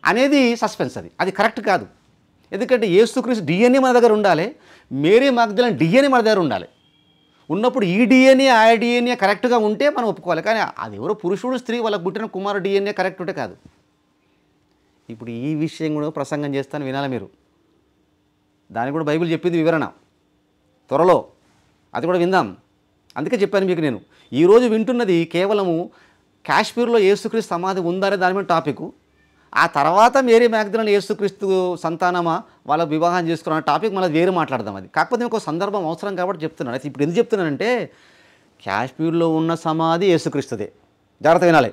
అనేది సస్పెన్స్. అది కరెక్ట్ కాదు. ఎందుకంటే యేసుక్రీస్తు DNA మన దగ్గర ఉండాలి, మేరీ మగ్దలేని DNA మన దగ్గర ఉండాలి. ఉన్నప్పుడు ఈ DNA ఆ DNA కరెక్ట్గా ఉంటే మనం ఒప్పుకోవాలి. కానీ అది ఎవరో పురుషుడు స్త్రీ వాళ్ళకు పుట్టిన కుమారుడు DNA కరెక్ట్ ఉంటే కాదు. ఇప్పుడు ఈ విషయం కూడా ప్రసంగం చేస్తాను, వినాలి మీరు. దానికి కూడా బైబిల్ చెప్పింది వివరణ త్వరలో, అది కూడా విందాం. అందుకే చెప్పాను మీకు. నేను ఈరోజు వింటున్నది కేవలము కాశ్మీర్లో యేసుక్రీస్తు సమాధి ఉందనే దాని మీద టాపిక్. ఆ తర్వాత మేరీ మగ్దలేని యేసుక్రీస్తు సంతానమా, వాళ్ళ వివాహం చేసుకున్న టాపిక్ మళ్ళీ వేరే మాట్లాడదాం. అది కాకపోతే ఒక సందర్భం అవసరం కాబట్టి చెప్తున్నాను. అయితే ఇప్పుడు ఎందుకు చెప్తున్నానంటే, కాశ్మీర్లో ఉన్న సమాధి యేసుక్రీస్తుదే. జాగ్రత్త వినాలి.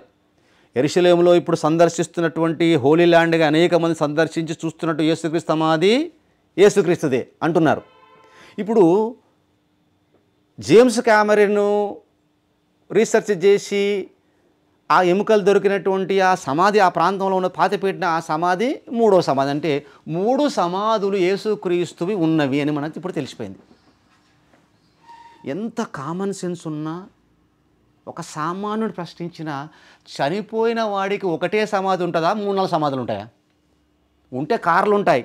యెరూషలేములో ఇప్పుడు సందర్శిస్తున్నటువంటి హోలీ ల్యాండ్గా అనేక మంది సందర్శించి చూస్తున్నట్టు యేసుక్రీస్తు సమాధి యేసుక్రీస్తుదే అంటున్నారు. ఇప్పుడు జేమ్స్ కామెరూన్ రీసెర్చ్ చేసి ఆ ఎముకలు దొరికినటువంటి ఆ సమాధి, ఆ ప్రాంతంలో ఉన్న పాతిపెట్టిన ఆ సమాధి మూడో సమాధి. అంటే 3 సమాధులు యేసుక్రీస్తువి ఉన్నవి అని మనకు ఇప్పుడు తెలిసిపోయింది. ఎంత కామన్ సెన్స్ ఉన్నా ఒక సామాన్యుడు ప్రశ్నించిన, చనిపోయిన వాడికి ఒకటే సమాధి ఉంటుందా, 3-4 సమాధులు ఉంటాయా? ఉంటే కార్లు ఉంటాయి,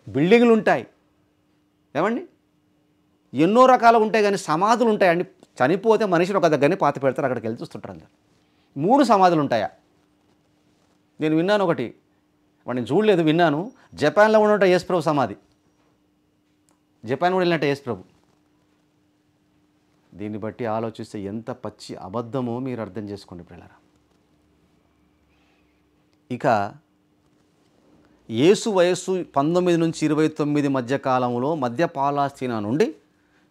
బిల్డింగ్లు ఉంటాయి, ఏమండి ఎన్నో రకాలు ఉంటాయి, కానీ సమాధులు ఉంటాయండి. చనిపోతే మనిషిని ఒక దగ్గరనే పాతి పెడతారు, అక్కడికి వెళ్ళి చూస్తుంటారు అందరు. 3 సమాధులు ఉంటాయా? నేను విన్నాను ఒకటి, వాడిని చూడలేదు, విన్నాను. జపాన్లో ఉన్నట్టు యేసుప్రభు సమాధి, జపాన్ కూడా వెళ్ళినట్టు యేసుప్రభు. దీన్ని బట్టి ఆలోచిస్తే ఎంత పచ్చి అబద్ధమో మీరు అర్థం చేసుకోండి పిల్లరా. ఇక యేసు వయస్సు 19 నుంచి 29 మధ్య కాలంలో మధ్య పాలాస్తీనా నుండి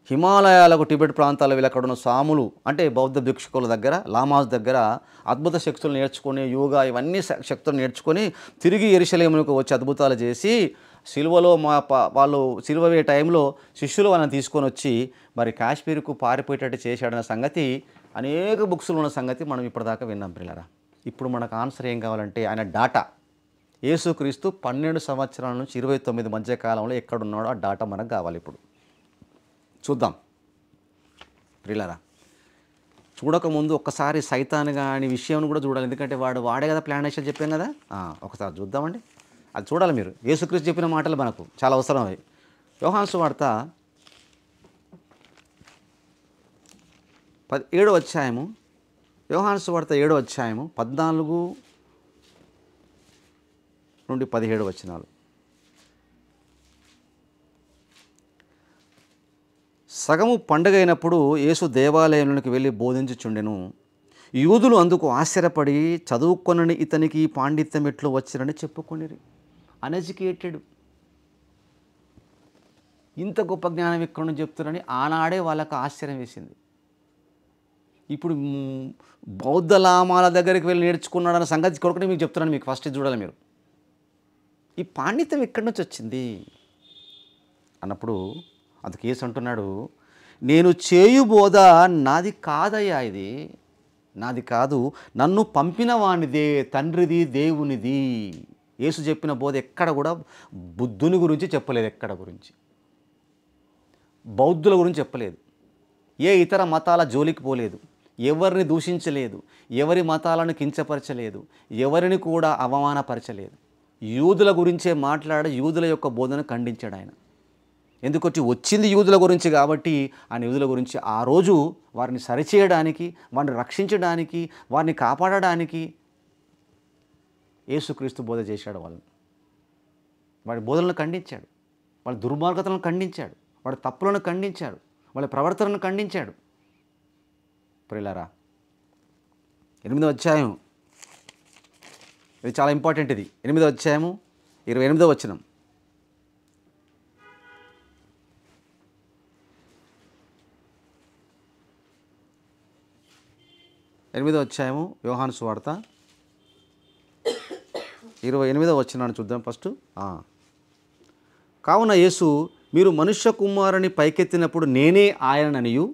హిమాలయాలకు టిబెట్ ప్రాంతాల వీళ్ళు అక్కడ ఉన్న సాములు అంటే బౌద్ధ భిక్షుకుల దగ్గర లామాస్ దగ్గర అద్భుత శక్తులు నేర్చుకొని యోగా ఇవన్నీ శక్తులు నేర్చుకొని తిరిగి యెరూషలేమునకు వచ్చి అద్భుతాలు చేసి సిలువలో వాళ్ళు సిలువ వేయ టైంలో శిష్యులు వాళ్ళని తీసుకొని వచ్చి మరి కాశ్మీర్కు పారిపోయేటట్టు చేశాడన్న సంగతి అనేక బుక్స్లో ఉన్న సంగతి మనం ఇప్పటిదాకా విన్నాం పిల్లరా. ఇప్పుడు మనకు ఆన్సర్ ఏం కావాలంటే ఆయన డాటా యేసుక్రీస్తు 12 సంవత్సరాల నుంచి 29 మధ్య కాలంలో ఎక్కడున్నాడో ఆ డాటా మనకు కావాలి. ఇప్పుడు చూద్దాం ప్రియులారా. చూడకముందు ఒక్కసారి సైతాన్ కాని విషయం కూడా చూడాలి, ఎందుకంటే వాడే కదా ప్లాన్ వేసి చెప్పాం కదా. ఒకసారి చూద్దామండి, అది చూడాలి మీరు. యేసుక్రీస్తు చెప్పిన మాటలు మనకు చాలా అవసరం. అవి యోహాను సువార్త 7వ అధ్యాయము, యోహాను సువార్త 7వ అధ్యాయము 14 నుండి 17 వచనాలు. సగము పండుగ అయినప్పుడు యేసు దేవాలయంలోకి వెళ్ళి బోధించుచుండెను. యూదులు అందుకు ఆశ్చర్యపడి చదువుకొనని ఇతనికి పాండిత్యం ఎట్లు వచ్చిరని చెప్పుకొనిరి. అన్ఎడ్యుకేటెడ్, ఇంత గొప్ప జ్ఞానం ఎక్కడ నుంచి చెప్తున్నారని ఆనాడే వాళ్ళకు ఆశ్చర్యం వేసింది. ఇప్పుడు బౌద్ధ లామాల దగ్గరికి వెళ్ళి నేర్చుకున్నాడన్న సంగతి కొరకనే మీకు చెప్తున్నాను. మీకు ఫస్ట్ చూడాలి మీరు, ఈ పాండిత్యం ఎక్కడి నుంచి వచ్చింది అన్నప్పుడు అందుకు యేసు అంటున్నాడు, నేను చేయు బోధ నాది కాదయ్యా, ఇది నాది కాదు, నన్ను పంపిన వానిదే, తండ్రిది, దేవునిది. యేసు చెప్పిన బోధ ఎక్కడ కూడా బుద్ధుని గురించి చెప్పలేదు, ఎక్కడ గురించి బౌద్ధుల గురించి చెప్పలేదు, ఏ ఇతర మతాల జోలికి పోలేదు, ఎవరిని దూషించలేదు, ఎవరి మతాలను కించపరచలేదు, ఎవరిని కూడా అవమానపరచలేదు. యూదుల గురించే మాట్లాడి యూదుల యొక్క బోధన ఖండించాడు ఆయన. ఎందుకొచ్చి వచ్చింది యూదుల గురించి కాబట్టి ఆయన యూదుల గురించి ఆ రోజు వారిని సరిచేయడానికి, వారిని రక్షించడానికి, వారిని కాపాడడానికి యేసుక్రీస్తు బోధ చేశాడు. వాళ్ళని వాడి బోధనలను ఖండించాడు, వాళ్ళ దుర్మార్గతలను ఖండించాడు, వాడి తప్పులను ఖండించాడు, వాళ్ళ ప్రవర్తనను ఖండించాడు. ప్రియులారా, 8వ అధ్యాయం, ఇది చాలా ఇంపార్టెంట్. ఇది 8వ అధ్యాయము 28వ వచనం. 8వ అధ్యాయము యోహాను సువార్త 28వ వచనాన్ని చూద్దాం ఫస్ట్. కావున యేసు, మీరు మనుష్య కుమారుని పైకెత్తినప్పుడు నేనే ఆయననియు,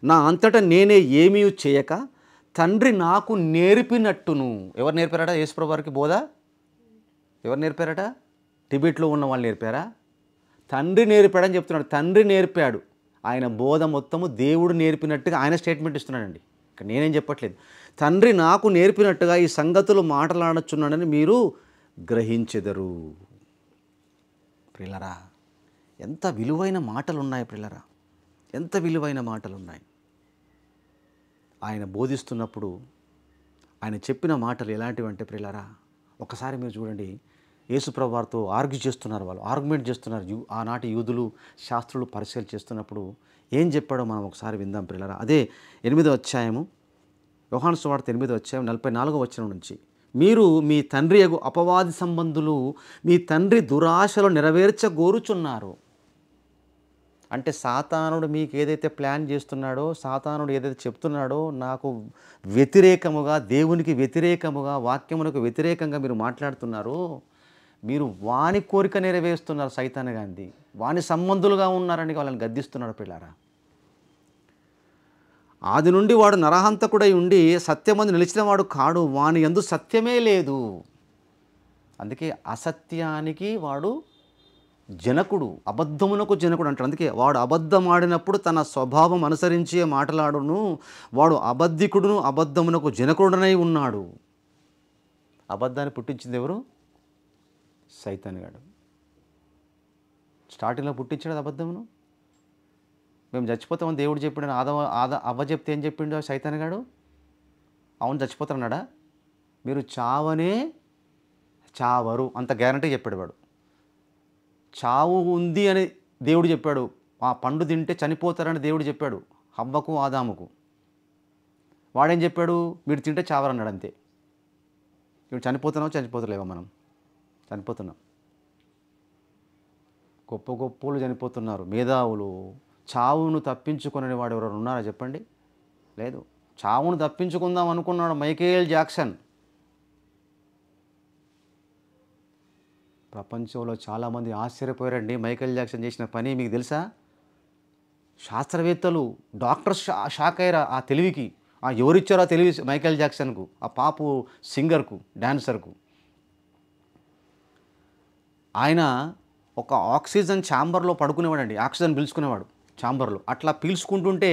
నా అంతటా నేనే ఏమీ చేయక తండ్రి నాకు నేర్పినట్టును. ఎవరు నేర్పారట యేసుప్రభు వారికి బోధ? ఎవరు నేర్పారట? టిబెట్లో ఉన్న వాళ్ళు నేర్పారా? తండ్రి నేర్పాడని చెప్తున్నాడు. తండ్రి నేర్పాడు. ఆయన బోధ మొత్తము దేవుడు నేర్పినట్టుగా ఆయన స్టేట్మెంట్ ఇస్తున్నాడండి. ఇక్కడ నేనేం చెప్పట్లేదు. తండ్రి నాకు నేర్పినట్టుగా ఈ సంగతులు మాట్లాడచున్నాడని మీరు గ్రహించెదరు. ప్రియులరా, ఎంత విలువైన మాటలు ఉన్నాయి ప్రియులరా, ఎంత విలువైన మాటలు ఉన్నాయి. ఆయన బోధిస్తున్నప్పుడు ఆయన చెప్పిన మాటలు ఎలాంటివంటే ప్రియులరా, ఒకసారి మీరు చూడండి. యేసుప్రభు వారితో ఆర్గ్యూ చేస్తున్నారు, వాళ్ళు ఆర్గ్యుమెంట్ చేస్తున్నారు. ఆనాటి యూదులు శాస్త్రులు పరిశీలన చేస్తున్నప్పుడు ఏం చెప్పాడో మనం ఒకసారి విందాం ప్రియులరా. అదే 8వ అధ్యాయము యోహాను సువార్త 8వ అధ్యాయం 44వ వచనం నుంచి. మీరు మీ తండ్రి యగు అపవాది సంబంధులు, మీ తండ్రి దురాశలు నెరవేర్చగోరుచున్నారు. అంటే సాతానుడు మీకు ఏదైతే ప్లాన్ చేస్తున్నాడో, సాతానుడు ఏదైతే చెప్తున్నాడో, నాకు వ్యతిరేకముగా, దేవునికి వ్యతిరేకముగా, వాక్యమునకు వ్యతిరేకంగా మీరు మాట్లాడుతున్నారో, మీరు వాని కోరిక నెరవేరుస్తున్నారు. సైతాన్ గాంధీ వాని సంబంధులుగా ఉన్నారని వాళ్ళని గద్దిస్తున్నాడు పిల్లారా. ఆది నుండి వాడు నరహంతకుడై ఉండి సత్యమందు నిలిచిన వాడు కాడు, వాని యందు సత్యమే లేదు. అందుకే అసత్యానికి వాడు జనకుడు, అబద్ధమునకు జనకుడు అంటాడు. అందుకే వాడు అబద్ధం ఆడినప్పుడు తన స్వభావం అనుసరించే మాటలాడును, వాడు అబద్ధికుడును అబద్ధమునకు జనకుడునై ఉన్నాడు. అబద్ధాన్ని పుట్టించింది ఎవరు? సైతాన్ గాడు. స్టార్టింగ్లో పుట్టించాడు అబద్ధమును. మేము చచ్చిపోతామని దేవుడు చెప్పాడు, అవ్వ చెప్తే ఏం చెప్పిండు సైతాన్ గాడు? అవును చచ్చిపోతానన్నాడా? మీరు చావనే చావరు అంత గ్యారంటీ చెప్పాడు వాడు. చావు ఉంది అని దేవుడు చెప్పాడు. ఆ పండు తింటే చనిపోతారని దేవుడు చెప్పాడు హవ్వకు ఆదాముకు. వాడేం చెప్పాడు? మీరు తింటే చావరన్నాడు అంతే. ఇప్పుడు చనిపోతలేవా మనం? చనిపోతున్నాం. గొప్ప గొప్పోళ్ళు చనిపోతున్నారు, మేధావులు. చావును తప్పించుకునే వాడు ఎవరైనా ఉన్నారా చెప్పండి? లేదు. చావును తప్పించుకుందాం అనుకున్నాడు మైకేల్ జాక్సన్. ప్రపంచంలో చాలామంది ఆశ్చర్యపోయారండి మైకేల్ జాక్సన్ చేసిన పని. మీకు తెలుసా? శాస్త్రవేత్తలు, డాక్టర్స్ షాక్ అయ్యారు ఆ తెలివికి. ఎవరిచ్చారో ఆ తెలివి మైకేల్ జాక్సన్కు, ఆ పాపు సింగర్కు, డాన్సర్కు. ఆయన ఒక ఆక్సిజన్ ఛాంబర్లో పడుకునేవాడండి, ఆక్సిజన్ పీల్చుకునేవాడు ఛాంబర్లో. అట్లా పీల్చుకుంటుంటే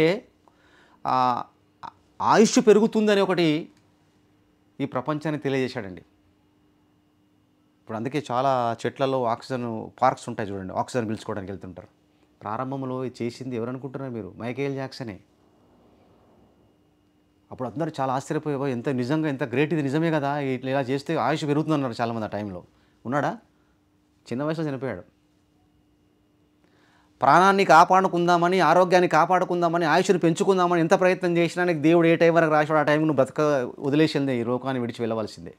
ఆయుష్ పెరుగుతుందని ఒకటి ఈ ప్రపంచానికి తెలియజేశాడండి. ఇప్పుడు అందుకే చాలా చెట్లలో ఆక్సిజన్ పార్క్స్ ఉంటాయి చూడండి, ఆక్సిజన్ పీల్చుకోవడానికి వెళ్తుంటారు. ప్రారంభంలో చేసింది ఎవరనుకుంటున్నారు మీరు? మైకేల్ జాక్సనే. అప్పుడు అందరూ చాలా ఆశ్చర్యపోయేవో, ఎంత నిజంగా ఎంత గ్రేట్, ఇది నిజమే కదా, ఇట్లా ఇలా చేస్తే ఆయుష్ పెరుగుతుందన్నారు చాలామంది ఆ టైంలో. ఉన్నాడా? చిన్న వయసులో చనిపోయాడు. ప్రాణాన్ని కాపాడుకుందామని, ఆరోగ్యాన్ని కాపాడుకుందామని, ఆయుష్ని పెంచుకుందామని ఎంత ప్రయత్నం చేసినా నీకు దేవుడు ఏ టైం వరకు రాశాడు ఆ టైంకి నువ్వు బతక వదిలేసిందే, ఈ లోకాన్ని విడిచి వెళ్ళవలసిందే.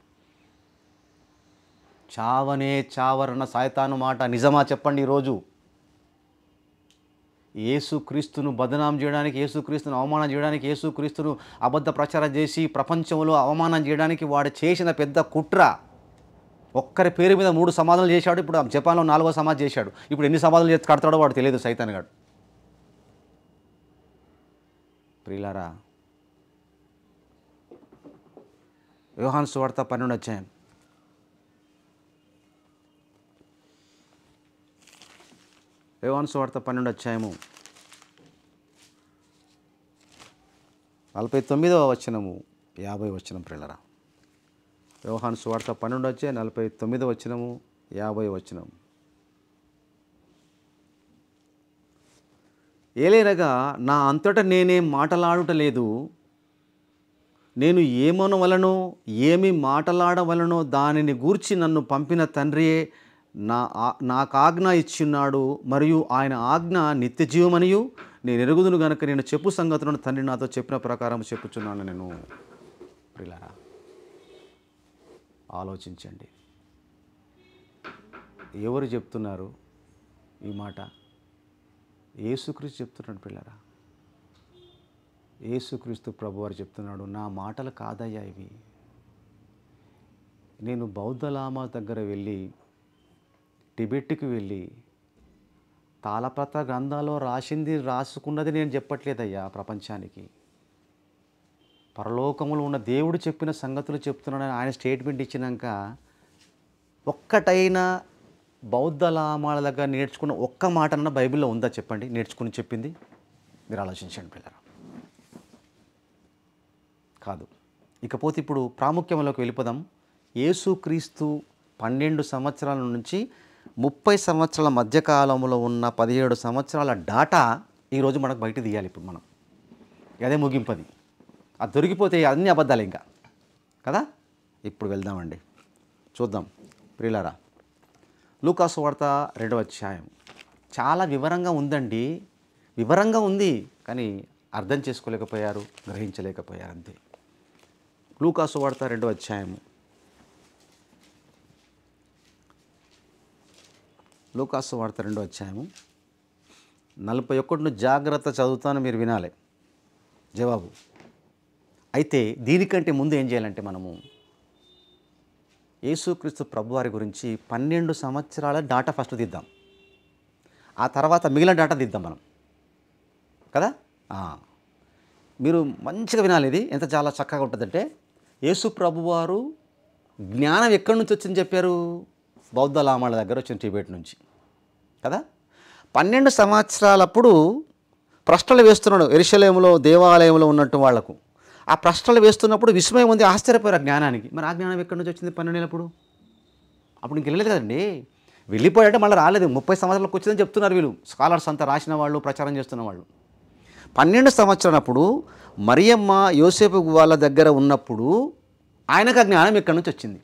చావనే చావరన్న సాయతాను మాట నిజమా చెప్పండి? ఈరోజు యేసుక్రీస్తును బదనాం చేయడానికి, యేసుక్రీస్తును అవమానం చేయడానికి, యేసుక్రీస్తును అబద్ధ ప్రచారం చేసి ప్రపంచంలో అవమానం చేయడానికి వాడు చేసిన పెద్ద కుట్ర. ఒక్కరి పేరు మీద 3 సమాధులు చేశాడు. ఇప్పుడు జపాన్లో 4వ సమాధి చేశాడు. ఇప్పుడు ఎన్ని సమాధులు చేసి కడతాడో వాడు తెలియదు సైతాన్గాడు. ప్రియులారా, యోహాను సువార్త 12వ అధ్యాయం. యోహాను సువార్త 12వ అధ్యాయము 49వ వచనము 50వ వచనం. ప్రియులారా, యోహాను సువార్త 12వ అధ్యాయం 49వ వచనము 50వ వచనం. ఏలైనగా నా అంతటా నేనేం మాటలాడుటలేదు, నేను ఏమనవలనో ఏమి మాటలాడవలనో దానిని గూర్చి నన్ను పంపిన తండ్రియే నాకు ఆజ్ఞ ఇచ్చిన్నాడు. మరియు ఆయన ఆజ్ఞ నిత్య జీవమనియు నేను ఎరుగుదును గనుక నేను చెప్పు సంగతులను తండ్రి నాతో చెప్పిన ప్రకారం చెప్పుచున్నాను నేను. ప్రియులారా, ఆలోచించండి. ఎవరు చెప్తున్నారు ఈ మాట? యేసుక్రీస్తు చెప్తున్నాడు. పిల్లరా, యేసుక్రీస్తు ప్రభువారు చెప్తున్నాడు, నా మాటలు కాదయ్యా ఇవి. నేను బౌద్ధ లామా దగ్గర వెళ్ళి, టిబెట్కి వెళ్ళి తాళపత్ర గ్రంథాల్లో రాసుకున్నది నేను చెప్పట్లేదయ్యా ప్రపంచానికి. పరలోకములో ఉన్న దేవుడు చెప్పిన సంగతులు చెప్తున్నాడని ఆయన స్టేట్మెంట్ ఇచ్చినాక ఒక్కటైనా బౌద్ధ లామాల దగ్గర నేర్చుకున్న ఒక్క మాటన్న బైబిల్లో ఉందా చెప్పండి? నేర్చుకుని చెప్పింది మీరు ఆలోచించండి పిల్లరా. కాదు. ఇకపోతే ఇప్పుడు ప్రాముఖ్యంలోకి వెళ్ళిపోదాం. యేసుక్రీస్తు 12 సంవత్సరాల నుంచి 30 సంవత్సరాల మధ్యకాలంలో ఉన్న 17 సంవత్సరాల డాటా ఈరోజు మనకు బయట తీయాలి. ఇప్పుడు మనం అదే ముగింపది. అది దొరికిపోతే అన్ని అబద్ధాలు ఇంకా కదా. ఇప్పుడు వెళ్దామండి, చూద్దాం ప్రియులారా. లూకాసు వార్త 2వ అధ్యాయం చాలా వివరంగా ఉందండి. వివరంగా ఉంది, కానీ అర్థం చేసుకోలేకపోయారు, గ్రహించలేకపోయారు అంతే. లూకాసు వార్త 2వ అధ్యాయము. లూకాసు వార్త 2వ అధ్యాయము 41ను జాగ్రత్త చదువుతాను, మీరు వినాలి జవాబు. అయితే దీనికంటే ముందు ఏం చేయాలంటే మనము యేసుక్రీస్తు ప్రభువారి గురించి 12 సంవత్సరాల డాటా ఫస్ట్ తీద్దాం. ఆ తర్వాత మిగిలిన డాటా తీద్దాం మనం కదా. మీరు మంచిగా వినాలి, ఇది ఎంత చాలా చక్కగా ఉంటుందంటే, యేసు ప్రభువారు జ్ఞానం ఎక్కడి నుంచి వచ్చిందని చెప్పారు? బౌద్ధ లామాల దగ్గర వచ్చిన, టిబెట్ నుంచి కదా. 12 సంవత్సరాలప్పుడు ప్రశ్నలు వేస్తున్నాడు యెరూషలేములో దేవాలయంలో ఉన్నట్టు వాళ్లకు. ఆ ప్రశ్నలు వేస్తున్నప్పుడు విస్మయం ఉంది, ఆశ్చర్యపోయారు ఆ జ్ఞానానికి. మరి ఆ జ్ఞానం ఎక్కడి నుంచి వచ్చింది 12 ఏళ్ళప్పుడు? అప్పుడు ఇంక వెళ్ళలేదు కదండి. వెళ్ళిపోయాడంటే మళ్ళీ రాలేదు. 30 సంవత్సరాలకు వచ్చిందని చెప్తున్నారు వీళ్ళు, స్కాలర్స్ అంతా, రాసిన వాళ్ళు, ప్రచారం చేస్తున్న వాళ్ళు. 12 సంవత్సరాలప్పుడు మరియమ్మ యోసేపు వాళ్ళ దగ్గర ఉన్నప్పుడు ఆయనకు ఆ జ్ఞానం ఎక్కడి నుంచి వచ్చింది?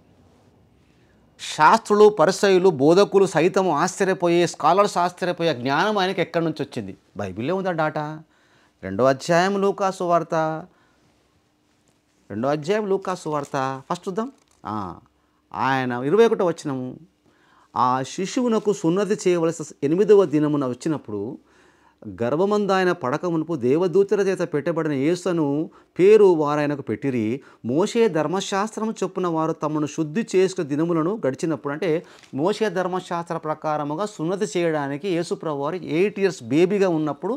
శాస్త్రులు, పరిసయ్యులు, బోధకులు సైతం ఆశ్చర్యపోయే, స్కాలర్స్ ఆశ్చర్యపోయే జ్ఞానం ఆయనకి ఎక్కడి నుంచి వచ్చింది? బైబిల్లో ఉందా డాటా. 2వ అధ్యాయం లూకాసు వార్త, 2వ అధ్యాయం లూకాసు వార్త ఫస్ట్ చూద్దాం. ఆ, ఆయన 21వ వచనము, ఆ శిశువునకు సున్నతి చేయవలసిన 8వ దినమున వచ్చినప్పుడు గర్భమందు ఆయన పడక మునుపు దేవదూతల చేత పెట్టబడిన యేసును పేరు వారాయనకు పెట్టిరి. మోషే ధర్మశాస్త్రము చొప్పున వారు తమను శుద్ధి చేసుకున్న దినములను గడిచినప్పుడు, అంటే మోషే ధర్మశాస్త్ర ప్రకారముగా సున్నతి చేయడానికి యేసు ప్రభు వారు 8 years బేబీగా ఉన్నప్పుడు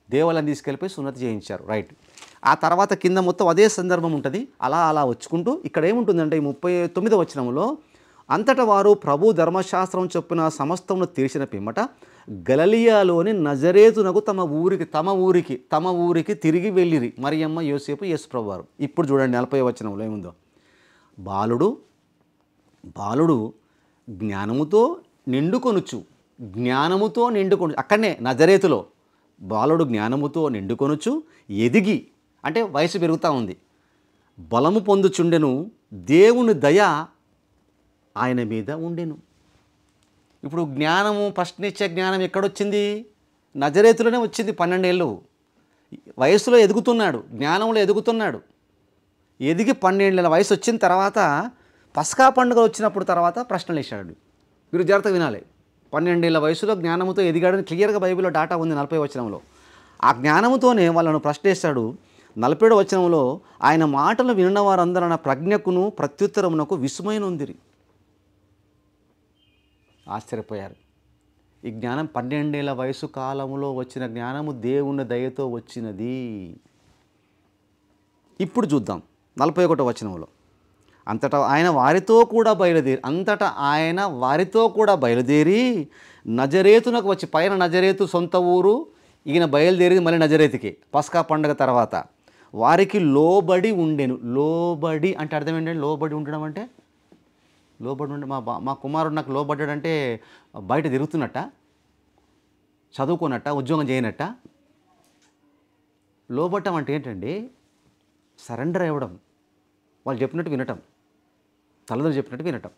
దేవాలయం తీసుకెళ్ళిపోయి సున్నతి చేయించారు. రైట్. ఆ తర్వాత కింద మొత్తం అదే సందర్భం ఉంటుంది. అలా అలా వచ్చుకుంటూ ఇక్కడ ఏముంటుందంటే ఈ 39వ వచనంలో, అంతటా వారు ప్రభు ధర్మశాస్త్రం చొప్పున సమస్తమును తీర్చిన పిమ్మట గలిలయలోని నజరేతునకు తమ ఊరికి తిరిగి వెళ్ళిరి. మరియమ్మ, యోసేపు, యేసు ప్రభు వారు. ఇప్పుడు చూడండి 40వ వచనంలో ఏముందో. బాలుడు జ్ఞానముతో నిండుకొనుచు, అక్కడనే నజరేతులో బాలుడు జ్ఞానముతో నిండుకొనుచు ఎదిగి, అంటే వయసు పెరుగుతూ ఉంది, బలము పొందుచుండెను, దేవుని దయ ఆయన మీద ఉండెను. ఇప్పుడు జ్ఞానము, ప్రశ్నించే జ్ఞానం ఎక్కడొచ్చింది? నజరేతులోనే వచ్చింది. 12 ఏళ్ళు వయసులో ఎదుగుతున్నాడు, జ్ఞానంలో ఎదుగుతున్నాడు. ఎదిగి 12 ఏళ్ళ వయసు వచ్చిన తర్వాత పస్కా పండుగ వచ్చినప్పుడు తర్వాత ప్రశ్నలు వేశాడు. మీరు జాగ్రత్తగా వినాలి. 12 ఏళ్ళ వయసులో జ్ఞానముతో ఎదిగాడని క్లియర్గా బైబిల్లో డాటా ఉంది 40వ వచనంలో. ఆ జ్ఞానముతోనే వాళ్ళను ప్రశ్నిస్తాడు. 47వ వచనంలో, ఆయన మాటలు విన్న వారందరూ నా ప్రజ్ఞకును ప్రత్యుత్తరమునకు విస్మయనొందిరి. ఆశ్చర్యపోయారు. ఈ జ్ఞానం 12 ఏళ్ళ వయసు కాలంలో వచ్చిన జ్ఞానము దేవుని దయతో వచ్చినది. ఇప్పుడు చూద్దాం 41వ వచనంలో, అంతటా ఆయన వారితో కూడా బయలుదేరి నజరేతునకు వచ్చి, పైన నజరేతు సొంత ఊరు, ఈయన బయలుదేరి మళ్ళీ నజరేతుకి పస్కా పండుగ తర్వాత వారికి లోబడి ఉండెను. లోబడి అంటే అర్థం ఏంటంటే, లోబడి ఉండడం అంటే, మా కుమారుడు నాకు లోబడ్డాడంటే బయట తిరుగుతున్నట్ట, చదువుకున్నట్ట, ఉద్యోగం చేయనట్ట. లోబడటం అంటే ఏంటండి? సరెండర్ అవ్వడం, వాళ్ళు చెప్పినట్టు వినటం, తల్లిదండ్రులు చెప్పినట్టు వినటం.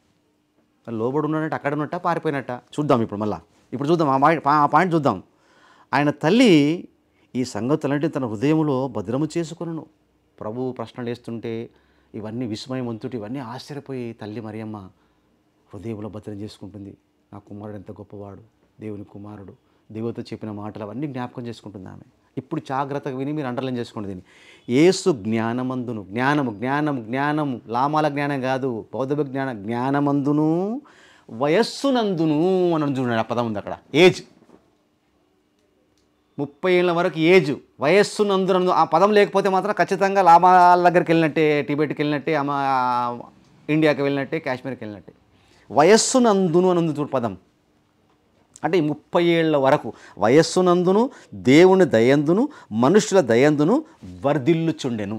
లోబడి ఉన్నాడంటే అక్కడ ఉన్నట్ట, పారిపోయినట్ట. చూద్దాం ఇప్పుడు చూద్దాం ఆ పాయింట్ చూద్దాం. ఆయన తల్లి ఈ సంగతులంటే తన హృదయంలో భద్రము చేసుకొనును. ప్రభువు ప్రశ్నలు వేస్తుంటే ఇవన్నీ విస్మయవంతుటి, ఇవన్నీ ఆశ్చర్యపోయి తల్లి మరియమ్మ హృదయంలో భద్రం చేసుకుంటుంది. నా కుమారుడు ఎంత గొప్పవాడు, దేవుని కుమారుడు, దేవుడితో చెప్పిన మాటలు అవన్నీ జ్ఞాపకం చేసుకుంటుంది ఆమె. ఇప్పుడు జాగ్రత్తగా విని మీరు అండర్లైన్ చేసుకోండి దీన్ని. యేసు జ్ఞానమందును, జ్ఞానము లామాల జ్ఞానం కాదు, బౌద్ధ జ్ఞానమందును వయస్సునందును అని చూడండి. ఆ పదం ఉంది అక్కడ. ఏజ్ 30 ఏళ్ళ వరకు ఏజ్, వయస్సునందునందు. ఆ పదం లేకపోతే మాత్రం ఖచ్చితంగా లామాల దగ్గరికి వెళ్ళినట్టే, టిబెట్కి వెళ్ళినట్టే, ఇండియాకి వెళ్ళినట్టే, కాశ్మీర్కి వెళ్ళినట్టే. వయస్సునందును అని ఉంది పదం. అంటే 30 ఏళ్ళ వరకు వయస్సునందును దేవుని దయందును మనుషుల దయందును వర్ధిల్లుచుండెను.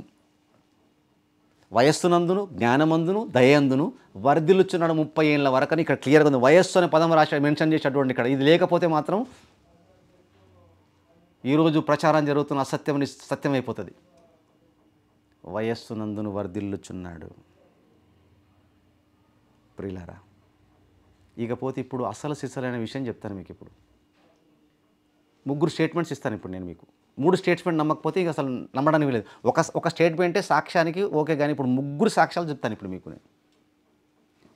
వయస్సునందును, జ్ఞానమందును, దయందును వర్ధిల్లుచున్నాడు 30 ఏళ్ళ వరకు అని ఇక్కడ క్లియర్గా ఉంది. వయస్సు అనే పదం రాశాడు, మెన్షన్ చేసేటువంటి ఇక్కడ. ఇది లేకపోతే మాత్రం ఈరోజు ప్రచారం జరుగుతున్న సత్యం అయిపోతుంది. వయస్సునందును వర్ధిల్లుచున్నాడు. ప్రియులారా, ఇకపోతే ఇప్పుడు అసలు సిసలైన విషయం చెప్తాను మీకు. ఇప్పుడు 3 స్టేట్మెంట్స్ ఇస్తాను. ఇప్పుడు నేను మీకు 3 స్టేట్మెంట్ నమ్మకపోతే ఇక అసలు నమ్మడానికి లేదు. ఒక స్టేట్మెంటే సాక్ష్యానికి ఓకే, కానీ ఇప్పుడు 3 సాక్ష్యాలు చెప్తాను ఇప్పుడు మీకు నేను.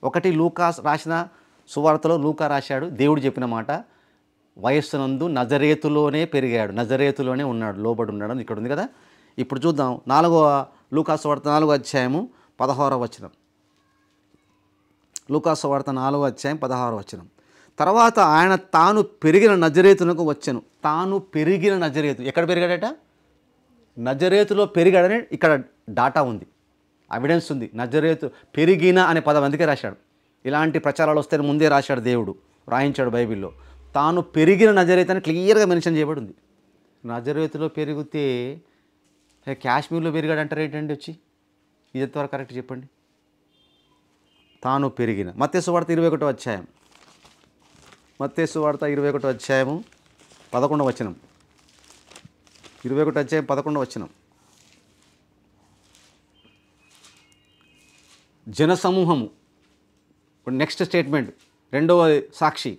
ఒకటి, లూకా రాసిన సువార్తలో లూకా రాశాడు, దేవుడు చెప్పిన మాట, వయస్సునందు నజరేతులోనే పెరిగాడు, నజరేతులోనే ఉన్నాడు, లోబడి ఉన్నాడు అని ఇక్కడ ఉంది కదా. ఇప్పుడు చూద్దాం 4వ లూకా సువార్త 4వ అధ్యాయము 16వ వచనం. లూకా సువార్త 4వ అధ్యాయం 16వ వచనం. తర్వాత ఆయన తాను పెరిగిన నజరేతునకు వచ్చెను. తాను పెరిగిన నజరేతు, ఎక్కడ పెరిగాడట? నజరేతులో పెరిగాడని ఇక్కడ డాటా ఉంది, ఎవిడెన్స్ ఉంది. నజరేతు పెరిగిన అనే పదం అందుకే రాశాడు. ఇలాంటి ప్రచారాలు వస్తే ముందే రాశాడు దేవుడు, రాయించాడు బైబిల్లో. తాను పెరిగిన నజరేతు అని క్లియర్గా మెన్షన్ చేయబడి ఉంది. నజరేతులో పెరిగితే కాశ్మీర్లో పెరిగాడు అంటారు ఏంటండి వచ్చి? ఇది ఎంతవరకు కరెక్ట్ చెప్పండి? తాను పెరిగిన. మత్తయి సువార్త 21వ అధ్యాయం, మత్తయి సువార్త 21వ అధ్యాయము 11వ వచనం. 21వ అధ్యాయం 11వ వచనం. జనసమూహము. ఇప్పుడు నెక్స్ట్ స్టేట్మెంట్, రెండవ సాక్షి.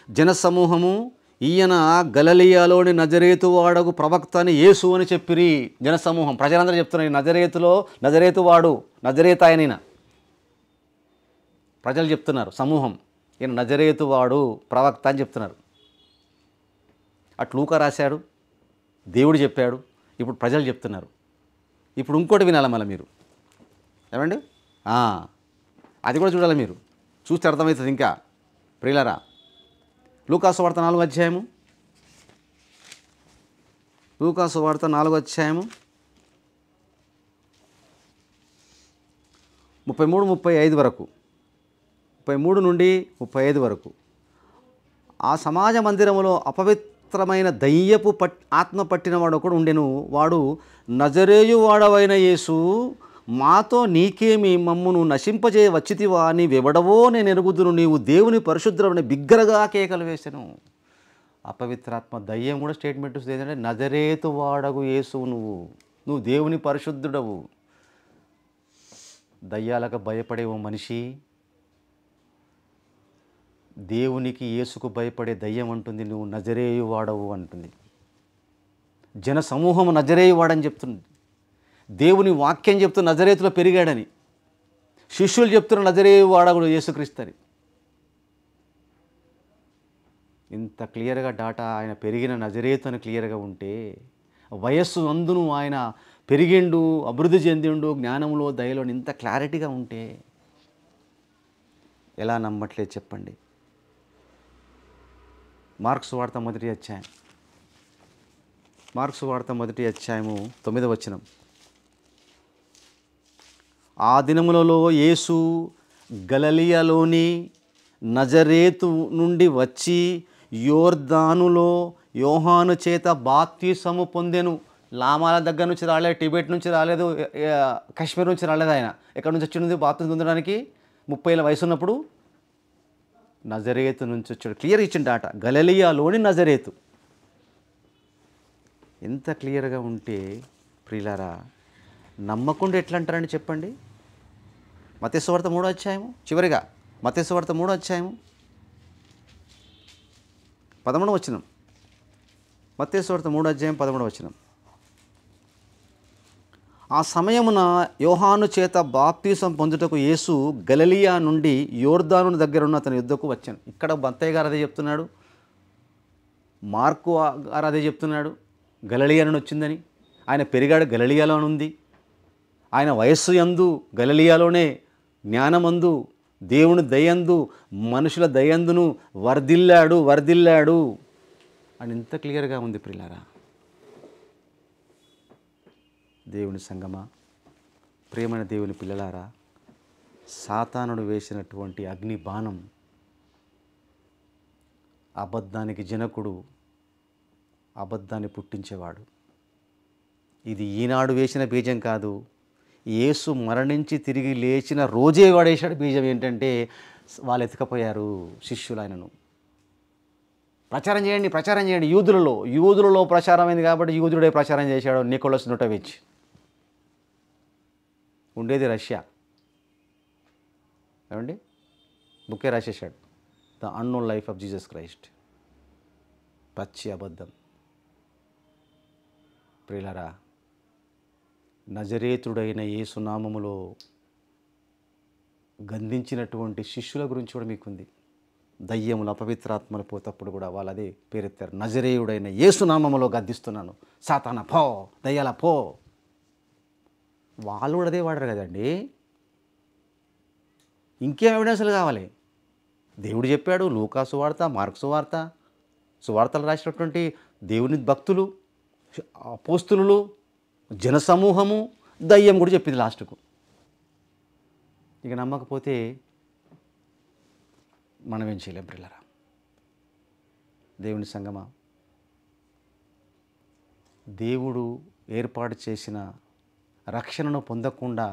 జనసమూహము ఈయన గలిలయలోని నజరేతు వాడగు ప్రవక్త అని యేసు అని చెప్పిరి. జనసమూహం, ప్రజలందరూ చెప్తున్నారు, నజరేతులో నజరేతు వాడు, నజరేతు ఆయనైనా. ప్రజలు చెప్తున్నారు, సమూహం, ఈయన నజరేతు వాడు ప్రవక్త అని చెప్తున్నారు. అటు లూకా రాశాడు, దేవుడు చెప్పాడు, ఇప్పుడు ప్రజలు చెప్తున్నారు. ఇప్పుడు ఇంకోటి వినాలి మళ్ళీ మీరు, ఏమండి? అది కూడా చూడాలి మీరు, చూస్తే అర్థమవుతుంది. ఇంకా ప్రియులారా, లూకా సువార్త 4వ అధ్యాయము, లూకా సువార్త 4వ అధ్యాయము 33-35 వరకు, 33 నుండి 35 వరకు. ఆ సమాజ మందిరములో అపవిత్రమైన దయ్యపు ఆత్మ పట్టినవాడు ఒకడు ఉండెను. వాడు, నజరేయు వాడవైన యేసు, మాతో నీకేమి, మమ్మును నశింపజేయ వచ్చితివా? నీవెవడవో నేను ఎరుగుదును, నీవు దేవుని పరిశుద్ధుడవని బిగ్గరగా కేకలు వేసెను. అపవిత్రాత్మ దయ్యం కూడా స్టేట్మెంట్ ఇస్తుంది ఏంటంటే, నజరేతు వాడగు యేసు, నువ్వు దేవుని పరిశుద్ధుడవు. దయ్యాలకు భయపడే ఓ మనిషి దేవునికి యేసుకు భయపడే దయ్యం అంటుంది, నువ్వు నజరేయు వాడవు అంటుంది. జన సమూహం నజరేయు వాడని చెప్తుంది. దేవుని వాక్యం చెప్తూ నజరేతులో పెరిగాడని, శిష్యులు చెప్తున్న నజరేయు వాడగుడు యేసుక్రీస్తు అని. ఇంత క్లియర్గా డాటా ఆయన పెరిగిన నజరేతు అని క్లియర్గా ఉంటే, వయస్సు అందును ఆయన పెరిగిండు, అభివృద్ధి చెందిండు, జ్ఞానంలో దయలో ఇంత క్లారిటీగా ఉంటే ఎలా నమ్మట్లేదు చెప్పండి? మార్క్స్ వార్త 1వ అధ్యాయం, మార్క్స్ వార్త 1వ అధ్యాయము 9వ వచనం. ఆ దినములలో యేసు గలిలయలోని నజరేతు నుండి వచ్చి యోర్దానులో యోహాను చేత బాప్తిసము పొందెను. లామాల దగ్గర నుంచి రాలేదు, టిబెట్ నుంచి రాలేదు, కాశ్మీర్ నుంచి రాలేదు. ఆయన ఎక్కడి నుంచి వచ్చింది బాప్తిసం పొందడానికి? 30 ఏళ్ళ వయసు ఉన్నప్పుడు నజరేతు నుంచి వచ్చాడు. క్లియర్ ఇచ్చిన డాటా, గలిలయలోని నజరేతు. ఎంత క్లియర్గా ఉంటే ప్రియులారా, నమ్మకుండా ఎట్లా అంటారని చెప్పండి? మత్తయి సువార్త 3వ అధ్యాయము, చివరిగా మత్తయి సువార్త 3వ అధ్యాయము 13వ వచనం. మత్తయి సువార్త 3వ అధ్యాయం 13వ వచనం. ఆ సమయమున యోహాను చేత బాప్తిసం పొందుటకు యేసు గలిలయ నుండి యోర్దాను దగ్గర ఉన్న అతని యుద్ధకు వచ్చాను. ఇక్కడ మత్తయి గారు అదే చెప్తున్నాడు, మార్కు గారు అదే చెప్తున్నాడు, గలిలయ నుండి వచ్చిందని. ఆయన పెరిగాడు గలిలయలోనుంది. ఆయన వయస్సు యందు గలిలయలోనే, జ్ఞానమందు, దేవుని దయందు, మనుషుల దయందును వర్ధిల్లాడు అని ఇంత క్లియర్గా ఉంది ప్రియులారా. దేవుని సంగమా, ప్రియమైన దేవుని పిల్లలారా, సాతానుడు వేసినటువంటి అగ్ని బాణం, అబద్ధానికి జనకుడు, అబద్ధాన్ని పుట్టించేవాడు. ఇది ఈనాడు వేసిన బీజం కాదు, యేసు మరణించి తిరిగి లేచిన రోజే వాడేశాడు బీజం. ఏంటంటే, వాళ్ళు ఎత్తుకపోయారు శిష్యులు ఆయనను. ప్రచారం చేయండి యూదులలో ప్రచారమైంది కాబట్టి యూదుడే ప్రచారం చేశాడు. Nicholas Notovitch. ఉండేది రష్యా, ఏమండి, బుకే రాసేసాడు, the unknown life of Jesus Christ. పచ్చి అబద్ధం. ప్రియులారా, నజరేతుడైన యేసు నామములో గంధించినటువంటి శిష్యుల గురించి కూడా మీకుంది. దయ్యములు, అపవిత్రాత్మలు పోతప్పుడు కూడా వాళ్ళు అదే పేరెత్తారు, నజరేయుడైన యేసు నామములో గద్దిస్తున్నాను, సాతాన పో, దయ్యాల పో. వాళ్ళు కూడా అదే వాడరు కదండి. ఇంకేం ఎవిడెన్స్లు కావాలి? దేవుడు చెప్పాడు. లూకా సువార్త, మార్కు సువార్త, సువార్తలు రాసినటువంటి దేవుని భక్తులు, అపోస్తులు, జనసమూహము, దయ్యం కూడా చెప్పింది లాస్ట్కు. ఇక నమ్మకపోతే మనం ఏం చేయలేం ప్రియులారా. దేవుని సంగమా, దేవుడు ఏర్పాటు చేసిన రక్షణను పొందకుండా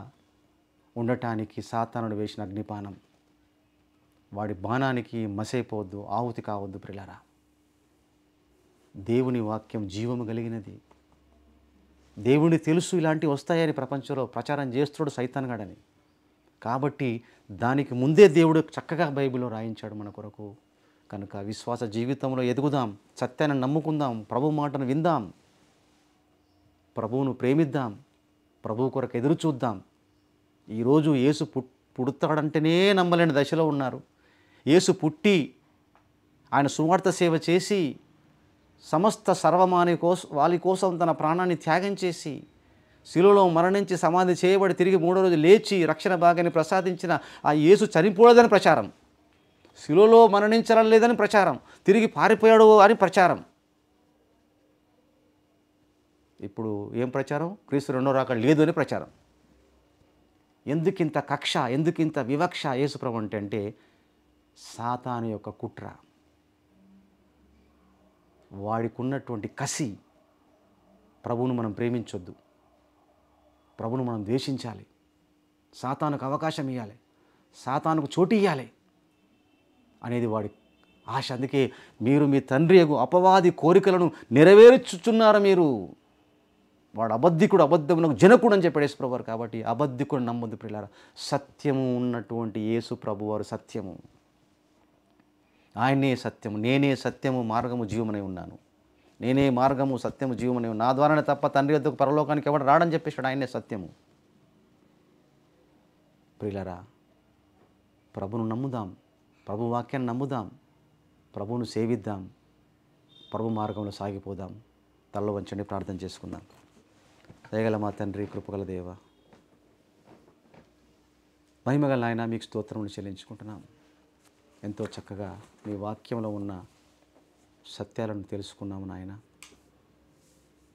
ఉండటానికి సాతానుడు వేసిన అగ్నిపానం, వాడి బాణానికి మసైపోవద్దు, ఆహుతి కావద్దు ప్రియులారా. దేవుని వాక్యం జీవము కలిగినది. దేవుని తెలుసు ఇలాంటివి వస్తాయని ప్రపంచంలో ప్రచారం చేస్తున్నాడు సైతాన్గాడని. కాబట్టి దానికి ముందే దేవుడు చక్కగా బైబిల్లో రాయించాడు మన కొరకు. కనుక విశ్వాస జీవితంలో ఎదుగుదాం, సత్యాన్ని నమ్ముకుందాం, ప్రభు మాటను విందాం, ప్రభువును ప్రేమిద్దాం, ప్రభువు కొరకు ఎదురు చూద్దాం. ఈరోజు యేసు పుడతాడంటేనే నమ్మలేని దశలో ఉన్నారు. యేసు పుట్టి ఆయన సువార్త సేవ చేసి సమస్త సర్వమాని వాళ్ళ కోసం తన ప్రాణాన్ని త్యాగం చేసి శిలువలో మరణించి సమాధి చేయబడి తిరిగి 3వ రోజు లేచి రక్షణ భాగాన్ని ప్రసాదించిన ఆ యేసు చనిపోలేదని ప్రచారం, శిలువలో మరణించడం లేదని ప్రచారం, తిరిగి పారిపోయాడు అని ప్రచారం. ఇప్పుడు ఏం ప్రచారం? క్రీస్తు రెండో రాకడ లేదు అని ప్రచారం. ఎందుకింత కక్ష, ఎందుకింత వివక్ష యేసుప్రభు అంటే సాతాను యొక్క కుట్ర, వాడికున్నటువంటి కసి. ప్రభువును మనం ప్రేమించొద్దు, ప్రభువును మనం ద్వేషించాలి, సాతానుకు అవకాశం ఇవ్వాలి, సాతానుకు చోటు ఇవ్వాలి అనేది వాడి ఆశ. అందుకే మీరు మీ తండ్రి యగు అపవాది కోరికలను నెరవేర్చుచున్నారు. మీరు వాడు అబద్ధికుడు, అబద్ధమునకు జనకుడు అని చెప్పాడు యేసుప్రభువారు. కాబట్టి అబద్ధికుడు నమ్మొద్దు ప్రియులారా. సత్యము ఉన్నటువంటి యేసు ప్రభువారు సత్యము, ఆయనే సత్యము. నేనే సత్యము మార్గము జీవమనే ఉన్నాను, నేనే మార్గము సత్యము జీవమనే ఉన్నాను, నా ద్వారానే తప్ప తండ్రి వద్దకు పరలోకానికి ఎవడు రాడని చెప్పేశాడు. ఆయనే సత్యము. ప్రియులారా, ప్రభును నమ్ముదాం, ప్రభు వాక్యాన్ని నమ్ముదాం, ప్రభువును సేవిద్దాం, ప్రభు మార్గంలో సాగిపోదాం. తలలో వంచండి, ప్రార్థన చేసుకుందాం. దయగల మా తండ్రి, కృపగల దేవ, మహిమగల నాయన, మీకు స్తోత్రములు చెల్లించుకుంటున్నాం. ఎంతో చక్కగా మీ వాక్యంలో ఉన్న సత్యాలను తెలుసుకున్నాము నాయన.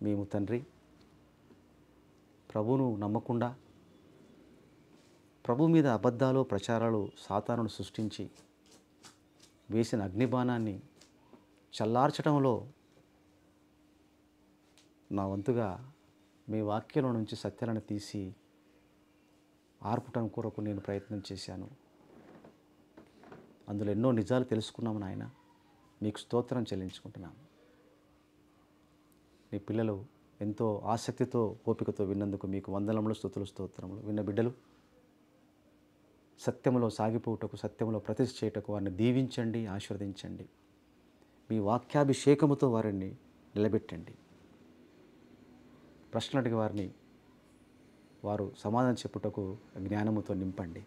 మేము తండ్రి ప్రభువును నమ్మకుండా ప్రభు మీద అబద్ధాలు ప్రచారాలు సాతానును సృష్టించి వేసిన అగ్నిబాణాన్ని చల్లార్చడంలో నా వంతుగా మీ వాక్యంలో నుంచి సత్యాలను తీసి ఆర్పటం కొరకు నేను ప్రయత్నం చేశాను. అందులో ఎన్నో నిజాలు తెలుసుకున్నాము నాయన. మీకు స్తోత్రం చెల్లించుకుంటున్నాను. మీ పిల్లలు ఎంతో ఆసక్తితో ఓపికతో విన్నందుకు మీకు వందనములు, స్తుతులు, స్తోత్రములు. విన్న బిడ్డలు సత్యములో సాగిపోవుటకు, సత్యములో ప్రతిష్ఠ చేయుటకు వారిని దీవించండి, ఆశీర్వదించండి. మీ వాక్యాభిషేకముతో వారిని నిలబెట్టండి. ప్రశ్నలకి వారు సమాధానం చెప్పుటకు జ్ఞానముతో నింపండి.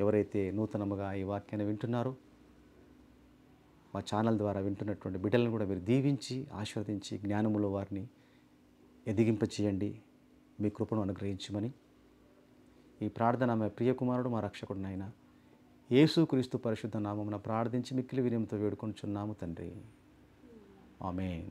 ఎవరైతే నూతనముగా ఈ వాక్యాన్ని వింటున్నారో, మా ఛానల్ ద్వారా వింటున్నటువంటి బిడ్డలను కూడా మీరు దీవించి ఆశీర్వదించి జ్ఞానములో వారిని ఎదిగింపచేయండి. మీ కృపను అనుగ్రహించమని ఈ ప్రార్థన మా ప్రియకుమారుడు, మా రక్షకుడునైన యేసుక్రీస్తు పరిశుద్ధ నామమున ప్రార్థించి మిక్కిలి వినయంతో వేడుకొనుచున్నాము తండ్రి. ఆమేన్.